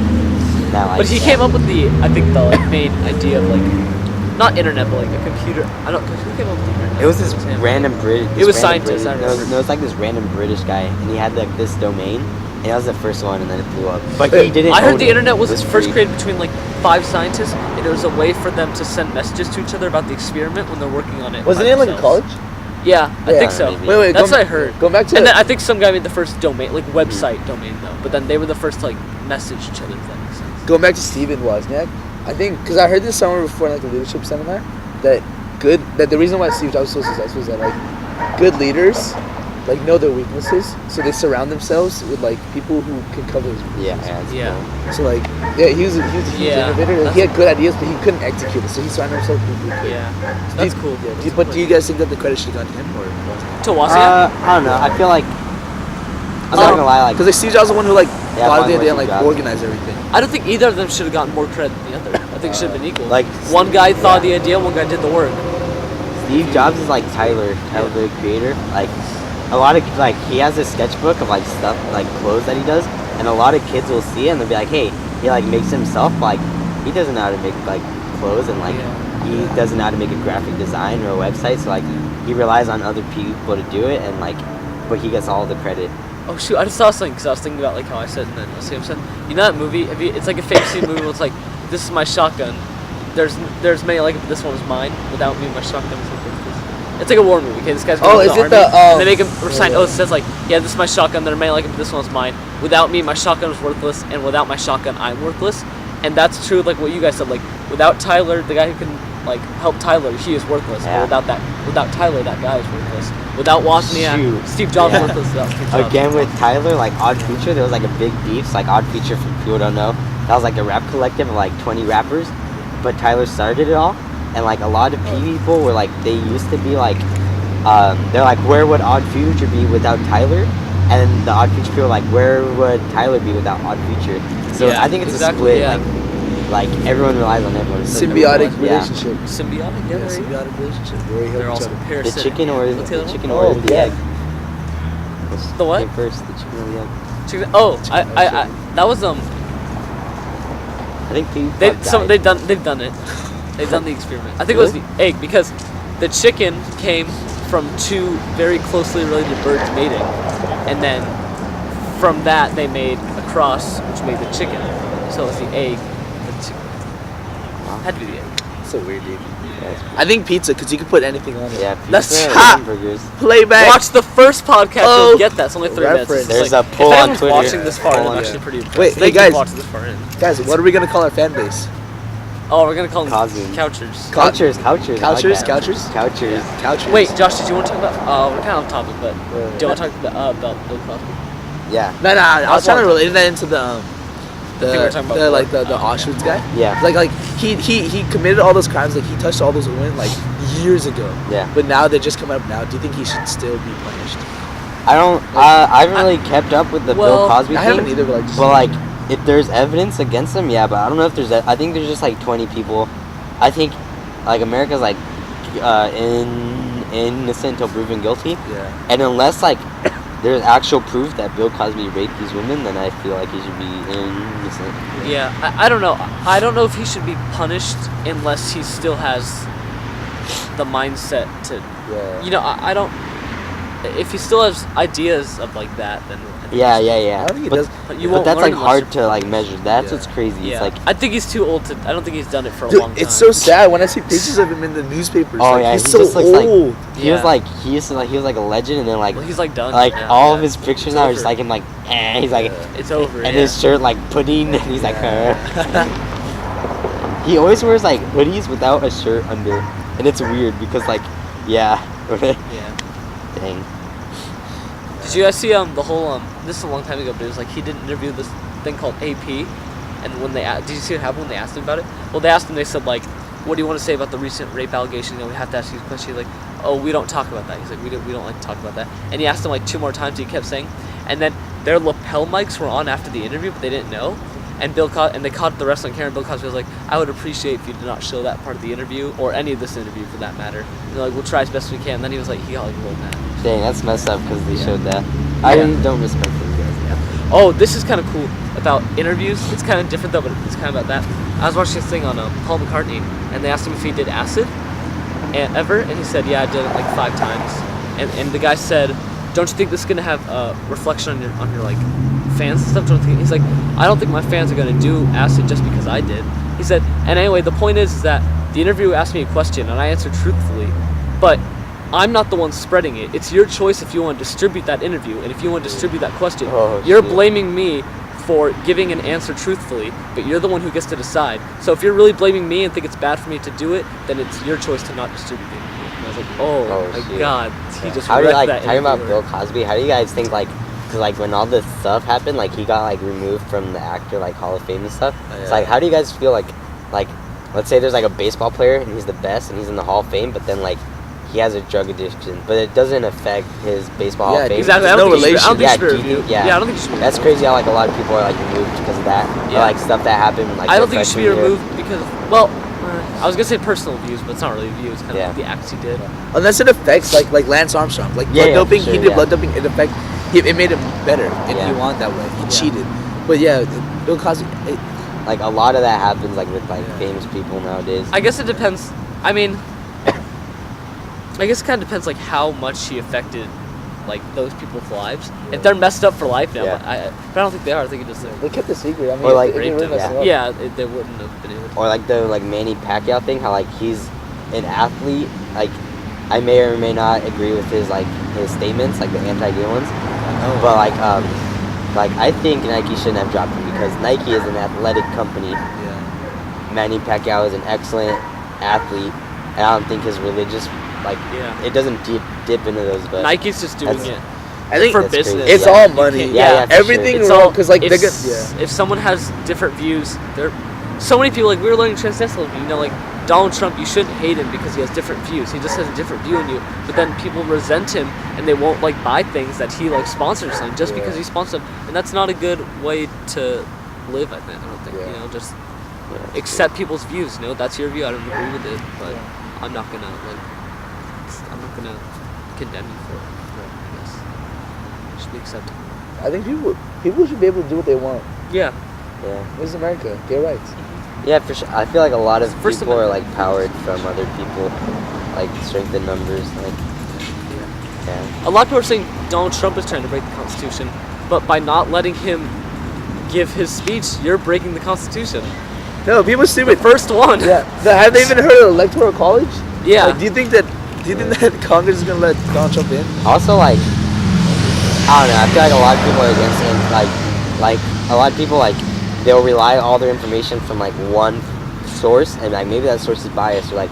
That, like, But he came up with the like main idea of like, not internet, but like a computer. I don't. Who came up with the internet? It was this him. random British. It was scientist, I remember. No, it was like this random British guy, and he had like this domain, And that was the first one, and then it blew up. But he didn't. I heard own the it. internet was It first free. created between like 5 scientists, and it was a way for them to send messages to each other about the experiment when they're working on it. Wasn't by it in like a themselves. college? Yeah, I Yeah, think so. maybe. Wait, That's what I heard. Going back to And the, then I think some guy made the first domain, like website domain though. But then they were the first to like message each other. If that makes sense. going back to Steven Wozniak, I think because I heard this somewhere before in like a leadership seminar that the reason why Steve Jobs was so successful is that like good leaders like know their weaknesses, so they surround themselves with like people who can cover those weaknesses. Yeah. That's So like he was a huge Yeah, innovator. Like, that's he had good ideas, but he couldn't execute it. So he surrounded himself with people who could. Yeah, Do that's you- cool. Yeah, but do you guys think that the credit should have gone to him or? To Wozniak? I don't know. I feel like I'm not gonna lie. Like, Because like Steve Jobs was the one who like Yeah, thought of the mine idea and was like Steve Jobs. organized everything. I don't think either of them should have gotten more credit than the other. I think it should have been equal. like one guy thought of the idea, one guy did the work. Steve Jobs is like Tyler, the creator. Like a lot of like he has a sketchbook of like stuff like clothes that he does, and a lot of kids will see it and they'll be like, hey, he like makes himself, but, like he doesn't know how to make like clothes, and like he doesn't know how to make a graphic design or a website, so like he relies on other people to do it, and like but he gets all the credit. Oh shoot! I just saw something because I was thinking about like how I said and then Sam said. You know that movie? It's like a famous scene movie where it's like, "This is my shotgun." There's many like it, but this one is mine. Without me, my shotgun is like worthless. It's like a war movie. Okay, this guy's going to is the it army, the, and they make him sign oath. It says like, "Yeah, this is my shotgun." There are many like it, but this one's mine. Without me, my shotgun is worthless, and without my shotgun, I'm worthless. And that's true. Like what you guys said. Like without Tyler, the guy who can like help Tyler, he is worthless. Yeah. But without Tyler, that guy is worthless. Without Wozniak, Shoot. Steve Jobs Yeah. worthless. Without Steve Jobs. Again with Tyler, like Odd Future, there was like a big beef. So, like Odd Future, for people who don't know, that was like a rap collective of like 20 rappers, but Tyler started it all, and like a lot of people were like, they used to be like, they're like, where would Odd Future be without Tyler? And the Odd Future people were like, where would Tyler be without Odd Future? So Yeah, I think it's exactly, a split. yeah. Like everyone relies on everyone. So Symbiotic everyone- yeah. relationship. Symbiotic, yeah, Yeah, there you go. symbiotic relationship. Where we They're help each also other. The parasitic. chicken or What's the the other chicken one? or Oh, the yeah. egg? What's The what? came first, the chicken or the egg? Chicken. Oh, I that was I think they've done it. They've done the experiment. I think it was the egg because the chicken came from 2 very closely related birds mating, and then from that they made a cross which made the chicken. So it was the egg. The chicken. Had to be the egg. So weird, dude. Yeah, I think pizza because you can put anything on it. yeah, That's pizza or hot. hamburgers. Playback. Watch the first podcast. Oh, You'll get that. It's only 3 minutes. reference. It's There's like, a poll if on anyone's Twitter. watching this far, Poll I'm on actually Twitter. pretty impressed. Wait, hey, Thank you guys. for watching this far in. Guys, what are we gonna call our fan base? Oh, we're gonna call them Cosby. couchers. Couchers. Couchers? Couchers. Couchers. Wait, Josh, did you want to talk about? We're kind of off topic, but Yeah. do you want to talk about Bill Cosby? Yeah. No, I was trying to want- relate that into the think we were talking about like before. the Auschwitz guy. Yeah. Like he committed all those crimes. Like he touched all those women like years ago. Yeah. But now they're just coming up now. Do you think he should still be punished? I don't. I haven't really kept up with the Bill well, Cosby I thing. haven't either. But like, just, But like, if there's evidence against him, yeah. But I don't know if there's. I think there's just like 20 people. I think, like America's like, innocent until proven guilty. yeah. And unless like there's actual proof that Bill Cosby raped these women, then I feel like he should be innocent. Yeah, I don't know. I don't know if he should be punished unless he still has the mindset to. Yeah. You know, I don't. If he still has ideas of like that, then. I think Yeah, he yeah, should- yeah. I don't think he but, does. But you but won't that's learn like unless hard you're- to like measure. That's Yeah. what's crazy. Yeah, It's like. I think he's too old to. I don't think he's done it for a Dude, long time. it's so sad when I see pictures of him in the newspapers. Oh like, yeah, he's he so just looks like old. he was Yeah. like he used to like he was like a legend, and then like Well, he's like done. like now, all yeah. of his pictures It's now are over. just like him like he's like It's over. and yeah. his shirt like pudding, and he's like he always wears like hoodies without a shirt under, and it's weird because like yeah Yeah. dang Did you guys see the whole this is a long time ago, but it was like he did an interview with this thing called AP, and when they did you see what happened when they asked him about it? Well, they asked him. They said like, "What do you want to say about the recent rape allegation?" We have to ask you a question. He's like, "Oh, we don't talk about that." He's like, "We don't like to talk about that." And he asked him like 2 more times. He kept saying, and then their lapel mics were on after the interview, but they didn't know. And they caught the rest on camera. Bill Cosby was like, "I would appreciate if you did not show that part of the interview, or any of this interview for that matter." And they're like, "We'll try as best we can." And then he was like, he got like real mad. dang that's messed up because they showed that. I Yeah. don't respect those guys. Oh, this is kind of cool about interviews. It's kind of different though, but it's kind of about that. I was watching this thing on Paul McCartney, and they asked him if he did acid ever, and he said, "Yeah, I did it like 5 times." And the guy said, don't you think this is gonna have a reflection on your like fans and stuff? He's like, I don't think my fans are gonna do acid just because I did. He said, and anyway, the point is that the interviewer asked me a question and I answered truthfully, but I'm not the one spreading it. It's your choice if you want to distribute that interview, and if you want to distribute that question, you're blaming me for giving an answer truthfully, but you're the one who gets to decide. So if you're really blaming me and think it's bad for me to do it, then it's your choice to not distribute the interview. And I was like, oh my shit. god, he just How do you wrecked like that talking about interviewer. Bill Cosby? How do you guys think like, cause like when all this stuff happened, like he got like removed from the actor like Hall of Fame and stuff. It's like, how do you guys feel like let's say there's like a baseball player and he's the best and he's in the Hall of Fame, but then like he has a drug addiction, but it doesn't affect his baseball Hall of Fame. Exactly. There's no relation. I don't think Yeah, it should be removed. yeah. I don't think it should be That's removed. crazy how like a lot of people are like removed because of that. Or, like stuff that happened. Like I don't their think it should be freshman year. removed because, well, I was gonna say personal views, but it's not really views. Kind of like the acts he did. Unless it affects like Lance Armstrong, like Yeah, blood doping. for sure, He did yeah. blood doping. It made him better, and Yeah. he won that way. He cheated, but yeah, Bill Cosby. Like a lot of that happens like with like famous people nowadays. I guess it depends. I mean, I guess it kind of depends like how much he affected like those people's lives. If they're messed up for life now, but I don't think they are. I think it just They kept the secret. I mean, Or, like, it raped really him. messed him up. Yeah, they wouldn't have been able to. Or like the like Manny Pacquiao thing, how like he's an athlete. Like I may or may not agree with his statements, like the anti-gay ones. But like I think Nike shouldn't have dropped him because Nike is an athletic company. Yeah. Manny Pacquiao is an excellent athlete, and I don't think his religious it doesn't dip into those. But Nike's just doing that's- it. I think for that's business. crazy. it's Yeah. all money. Yeah, for everything It's wrong all because like if, they're good. if someone has different views, there so many people like we were learning transnationalism. You know, like Donald Trump, you shouldn't hate him because he has different views. He just has a different view than you. But then people resent him and they won't like buy things that he like sponsors them just because he sponsors them, and that's not a good way to live. I don't think you know just accept people's views. You know, that's your view. I don't agree with it, but I'm not gonna condemn you for it. I guess it should be accepted. I think people should be able to do what they want. Yeah. This is America. Gay rights. Yeah, for sure. I feel like a lot of First people are Amendment. like powered from other people, like strength in numbers. Like, A lot of people are saying Donald Trump is trying to break the Constitution, but by not letting him give his speech, you're breaking the Constitution. No, people are The stupid. first one. Yeah. Have they even heard of Electoral College? Yeah. Like, do you think that Congress is gonna let Donald Trump in? also like, I don't know. I feel like a lot of people are against it. Like a lot of people they'll rely all their information from like one source, and like maybe that source is biased, or like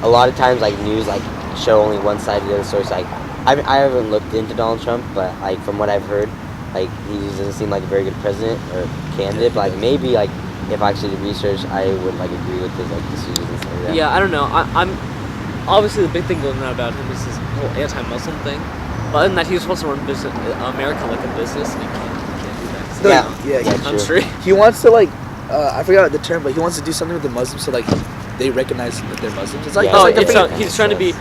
a lot of times like news show only one side of the other source. Like I haven't looked into Donald Trump, but like from what I've heard, like he doesn't seem like a very good president or candidate. But like maybe if I actually did research, I would agree with his decisions and stuff like that. Yeah, I don't know. I'm obviously the big thing going on about him is this whole anti-Muslim thing. But other than that, he was supposed to run business, America like a business, and he can't do that. 'Cause No, it's yeah, a country. He wants to I forgot the term, but he wants to do something with the Muslims so they recognize that they're Muslims. It's like Yeah, Oh, like it's a- he's trying to be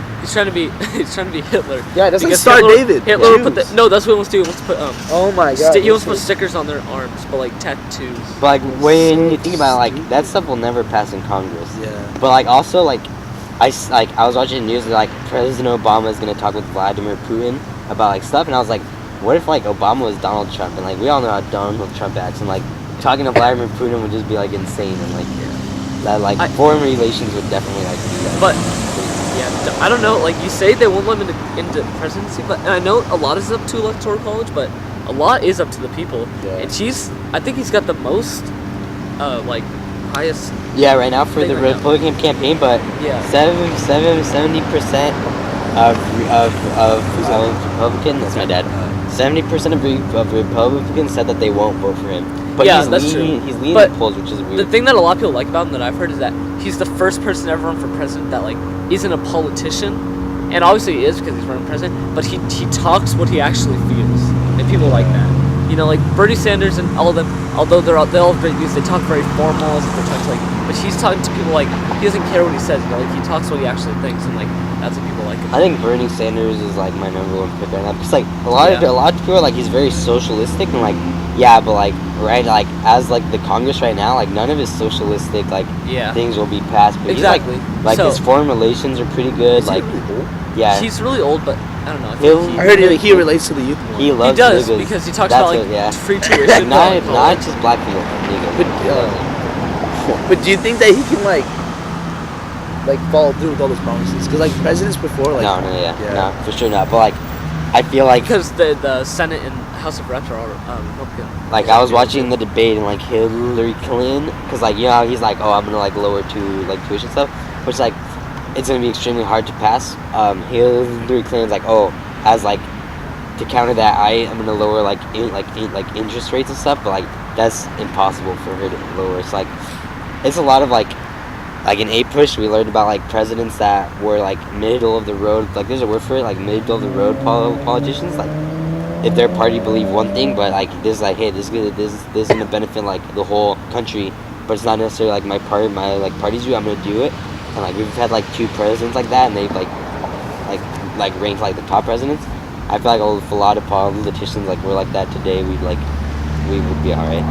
Hitler. Yeah, that's like Because Star Hitler, David. Hitler would put Jews. that's what he wants to do. He wants to put Oh my god. he wants to put stickers on their arms, but like tattoos. But when you think about it, that stuff will never pass in Congress. Yeah. But also I was watching the news President Obama is gonna talk with Vladimir Putin about stuff, and I was like, what if Obama was Donald Trump, and we all know how Donald Trump acts, and talking to Vladimir Putin would just be insane, and that foreign relations would definitely do that. But yeah, I don't know. Like you say, they won't let him into presidency, but and I know a lot is up to Electoral College, but a lot is up to the people. Yeah. And I think he's got the most, highest. Yeah, right now for Thing the right now. Republican campaign, but Yeah. 70% of Republicans, that's my dad. 70% of Republicans said that they won't vote for him. But Yeah, he's that's leading, true. He's leading But the polls, which is weird. The thing that a lot of people like about him that I've heard is that he's the first person to ever run for president that isn't a politician, and obviously he is because he's running president. But he talks what he actually feels, and people like that. You know, like Bernie Sanders and all of them, although they all have great views, they talk very formal, as if they're talking but he's talking to people he doesn't care what he says. You know, he talks what he actually thinks, and that's what people like him. I think Bernie Sanders is my number one pick right now. Because a lot of people are he's very socialistic and yeah, but right as the Congress right now none of his socialistic Yeah. things will be passed. But Exactly. He's So- his foreign relations are pretty good. Yeah. He's really old, but I don't know. I He'll- think I heard he relates to the youth more. He loves he does niggas. because he talks That's about like what- yeah. free tuition. not just black people, niggas. But do you think that he can like follow through with all those promises? Because like presidents before, like no, no, for sure not. But like, I feel like because the Senate and House of Reps are all Republican. like I was watching the debate and like Hillary Clinton, because like you know he's like, oh, I'm gonna like lower tuition stuff, which like it's gonna be extremely hard to pass. Hillary Clinton's like, oh, as like to counter that, I'm gonna lower like interest rates and stuff, but like that's impossible for her to lower. It's like it's a lot of like in A push we learned about like presidents that were like middle of the road, like there's a word for it, like middle of the road politicians, like if their party believe one thing, but like this is like, hey, this is gonna benefit like the whole country, but it's not necessarily like my party's view. I'm gonna do it, and like we've had like 2 presidents like that, and they've like ranked like the top presidents. I feel like a lot of politicians like were like that today. We would be alright.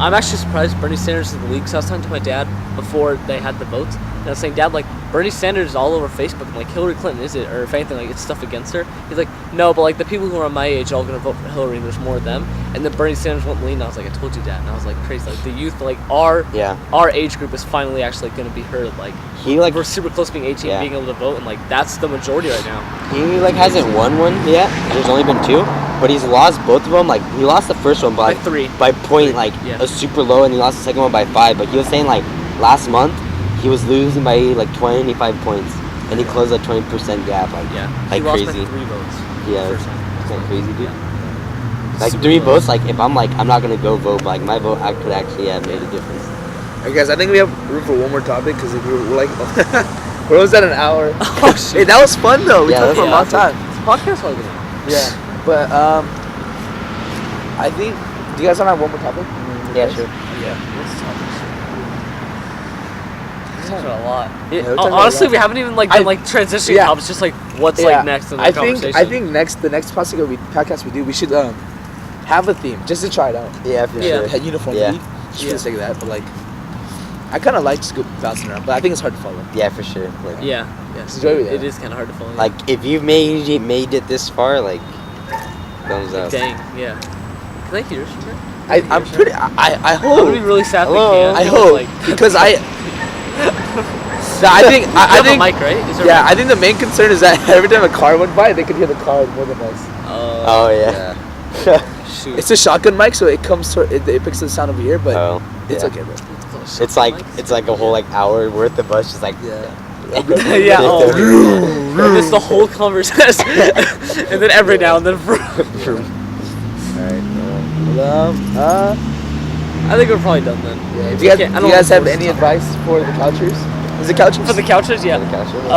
I'm actually surprised Bernie Sanders is in the league. So I was talking to my dad before they had the votes, and I was saying, Dad, like Bernie Sanders is all over Facebook, and like Hillary Clinton is it, or if anything, like it's stuff against her. He's like, no, but like the people who are my age are all gonna vote for Hillary, and there's more of them. And then Bernie Sanders went lean. And I was like, I told you, Dad. And I was like, crazy. Like the youth, like our age group is finally actually gonna be heard. Like we're super close to being 18, being able to vote, and like that's the majority right now. He like hasn't won one yet. There's only been 2. But he's lost both of them. Like he lost the first one by 3. By point, like a super low, and he lost the second one by 5. But he was saying like last month he was losing by like 25 points, and he closed a 20% gap. Like he lost crazy. by 3 votes. Yeah, First time. it's kind of crazy, dude. Like Super 3 low. votes. Like if I'm like I'm not gonna go vote, but like my vote could actually have made a difference. Hey guys, I think we have room for one more topic because we're like, we're almost at an hour. Oh shit. Hey, that was fun though. We talked for a long time. Podcast all good. Yeah, but I think. Do you guys want to have one more topic? Yeah, sure. Yeah. We talked about a lot. we talked about Honestly, a lot. we haven't even like done like transitioning topics. Just like what's like next in the conversation. I think the next podcast we do, we should have a theme just to try it out. Yeah, for sure. Had uniformity. Just for the sake of that, but like, I kind of like just bouncing around, but I think it's hard to follow. Yeah, for sure. Like, it is kind of hard to follow. Like if you've made it this far, like thumbs up. Dang, yeah. Can I hear you? I'm pretty. I hope. I'm gonna be really sad. Hello? We I can't. hope Like, because I think you I have think a mic, right? Is there yeah. a mic? I think the main concern is that every time a car went by, they could hear the car more than us. Oh yeah. Shoot. It's a shotgun mic, so it comes it picks the sound over here, but it's yeah. okay, bro. It's like a whole like hour worth of us just like Yeah. Yeah. And it's the whole conversation, and then every now and then. Alright. I think we're probably done then. Yeah. Do you guys have any advice for the couchers? Is it couchers? For the couchers, yeah. For the couchers?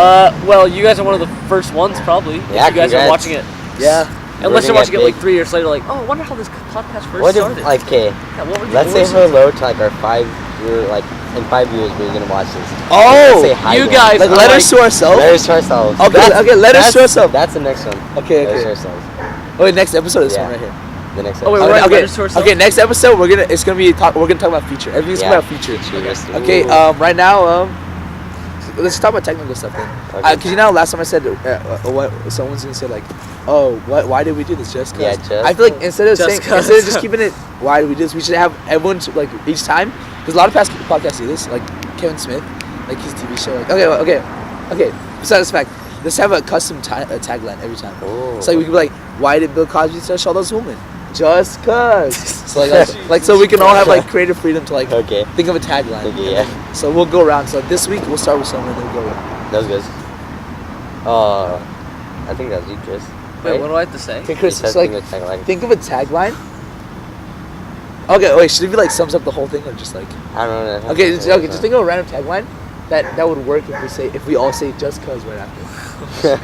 Well, you guys are one of the first ones, probably. Yeah, if you guys are congrats. watching it. Yeah. Unless you're We're gonna watching it get like 3 years later, like, oh, I wonder how this podcast first What if started. like okay? Yeah, what were the Let's say origins? hello to like our 5-year like in 5 years we're gonna watch this. Oh, Let's say hi you to guys them. like letters to ourselves. Letters to ourselves. Okay, letters to ourselves. That's the next one. Okay. Letters to ourselves. Oh, wait, next episode is this Yeah. one right here. The next Oh, wait, episode. we're Okay, letters to ourselves? okay. Next episode we're gonna talk about future. Everything's Yeah. about future. Future. Okay. Ooh. Right now let's talk about technical stuff then. Okay. Cause you know last time I said what someone's gonna say like, oh, why did we do this? Just cause. Yeah, just I feel like instead of cause. just keeping it why do we do this, we should have everyone like each time. Because a lot of past podcasts do this, like Kevin Smith, like his TV show. Like okay. Besides the fact, let's have a custom tagline every time. Ooh. So like, we could be like, why did Bill Cosby touch all those women? Just cause. So like so we can all have like creative freedom to like Okay. think of a tagline. Okay, yeah. So we'll go around. So this week we'll start with someone and then we'll go around. That was good. I think that was you, Chris. Wait, what do I have to say? Okay, Chris, You said so like think of tagline. think of a tagline. Okay, wait, should it be like sums up the whole thing or just like I don't know. okay, just think of a random tagline that would work if we all say just cause right after.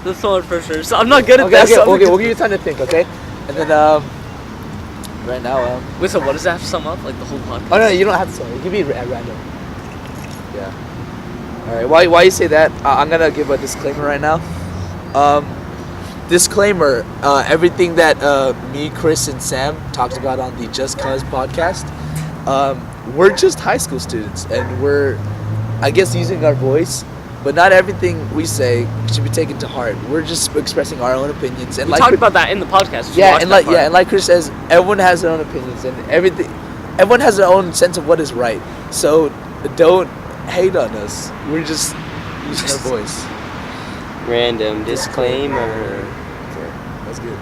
That's one for sure. So I'm not good at Okay, this. so I'm we'll good- give you time to think, okay? And then right now Wait, so what does that have to sum up? Like the whole podcast? oh no, you don't have to say it. It can be at random. Yeah. All right. While you say that, I'm gonna give a disclaimer right now. Disclaimer: everything that me, Chris, and Sam talked about on the Just Cause podcast, we're just high school students, and we're, I guess, using our voice but not everything we say should be taken to heart. We're just expressing our own opinions, and We like talked about that in the podcast. You should yeah, watch and that like part. yeah, and like Chris says, everyone has their own opinions, and everyone has their own sense of what is right. So don't hate on us. We're just using our voice. Random disclaimer. Okay, that's good.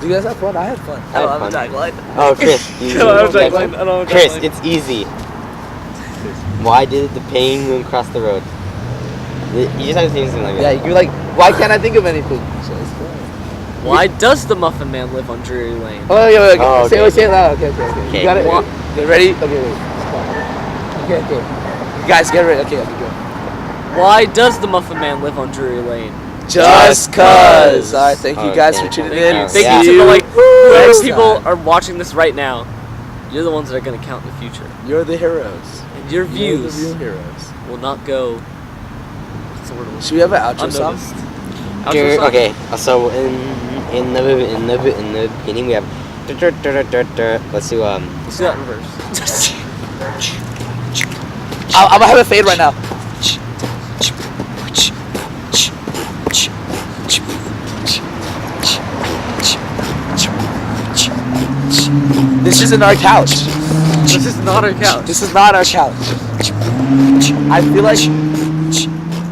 Did you guys have fun? I had fun. I had I don't fun. have a tagline. Oh, Chris. You I don't have a got tagline. one? I don't have a Chris, tagline. it's easy. Why did the penguin cross the road? You just have to think something like Yeah, that. you're like, why can't I think of anything? So it's fun. Why does the Muffin Man live on Drury Lane? Oh, yeah, okay. Oh, Say, okay. say it loud. Okay. Okay. You got it? What? Get ready? Okay, wait. Okay. You guys, get ready. Okay, go. Why does the Muffin Man live on Drury Lane? Just cuz. Alright, thank you guys for tuning Thank in. you. Thank Yeah. you to the, like whoever Next people time. are watching this right now. You're the ones that are gonna count in the future. You're the heroes. And your You're the views real heroes. will not go. What's the word? Should we have an outro song? Unnoticed. Outro song. Okay, so in the beginning we have. Let's do Let's do that in reverse. I'm gonna have a fade right now. This isn't our couch. This is not our couch. This is not our couch. I feel like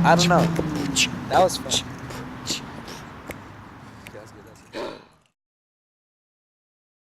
I don't know. That was fun.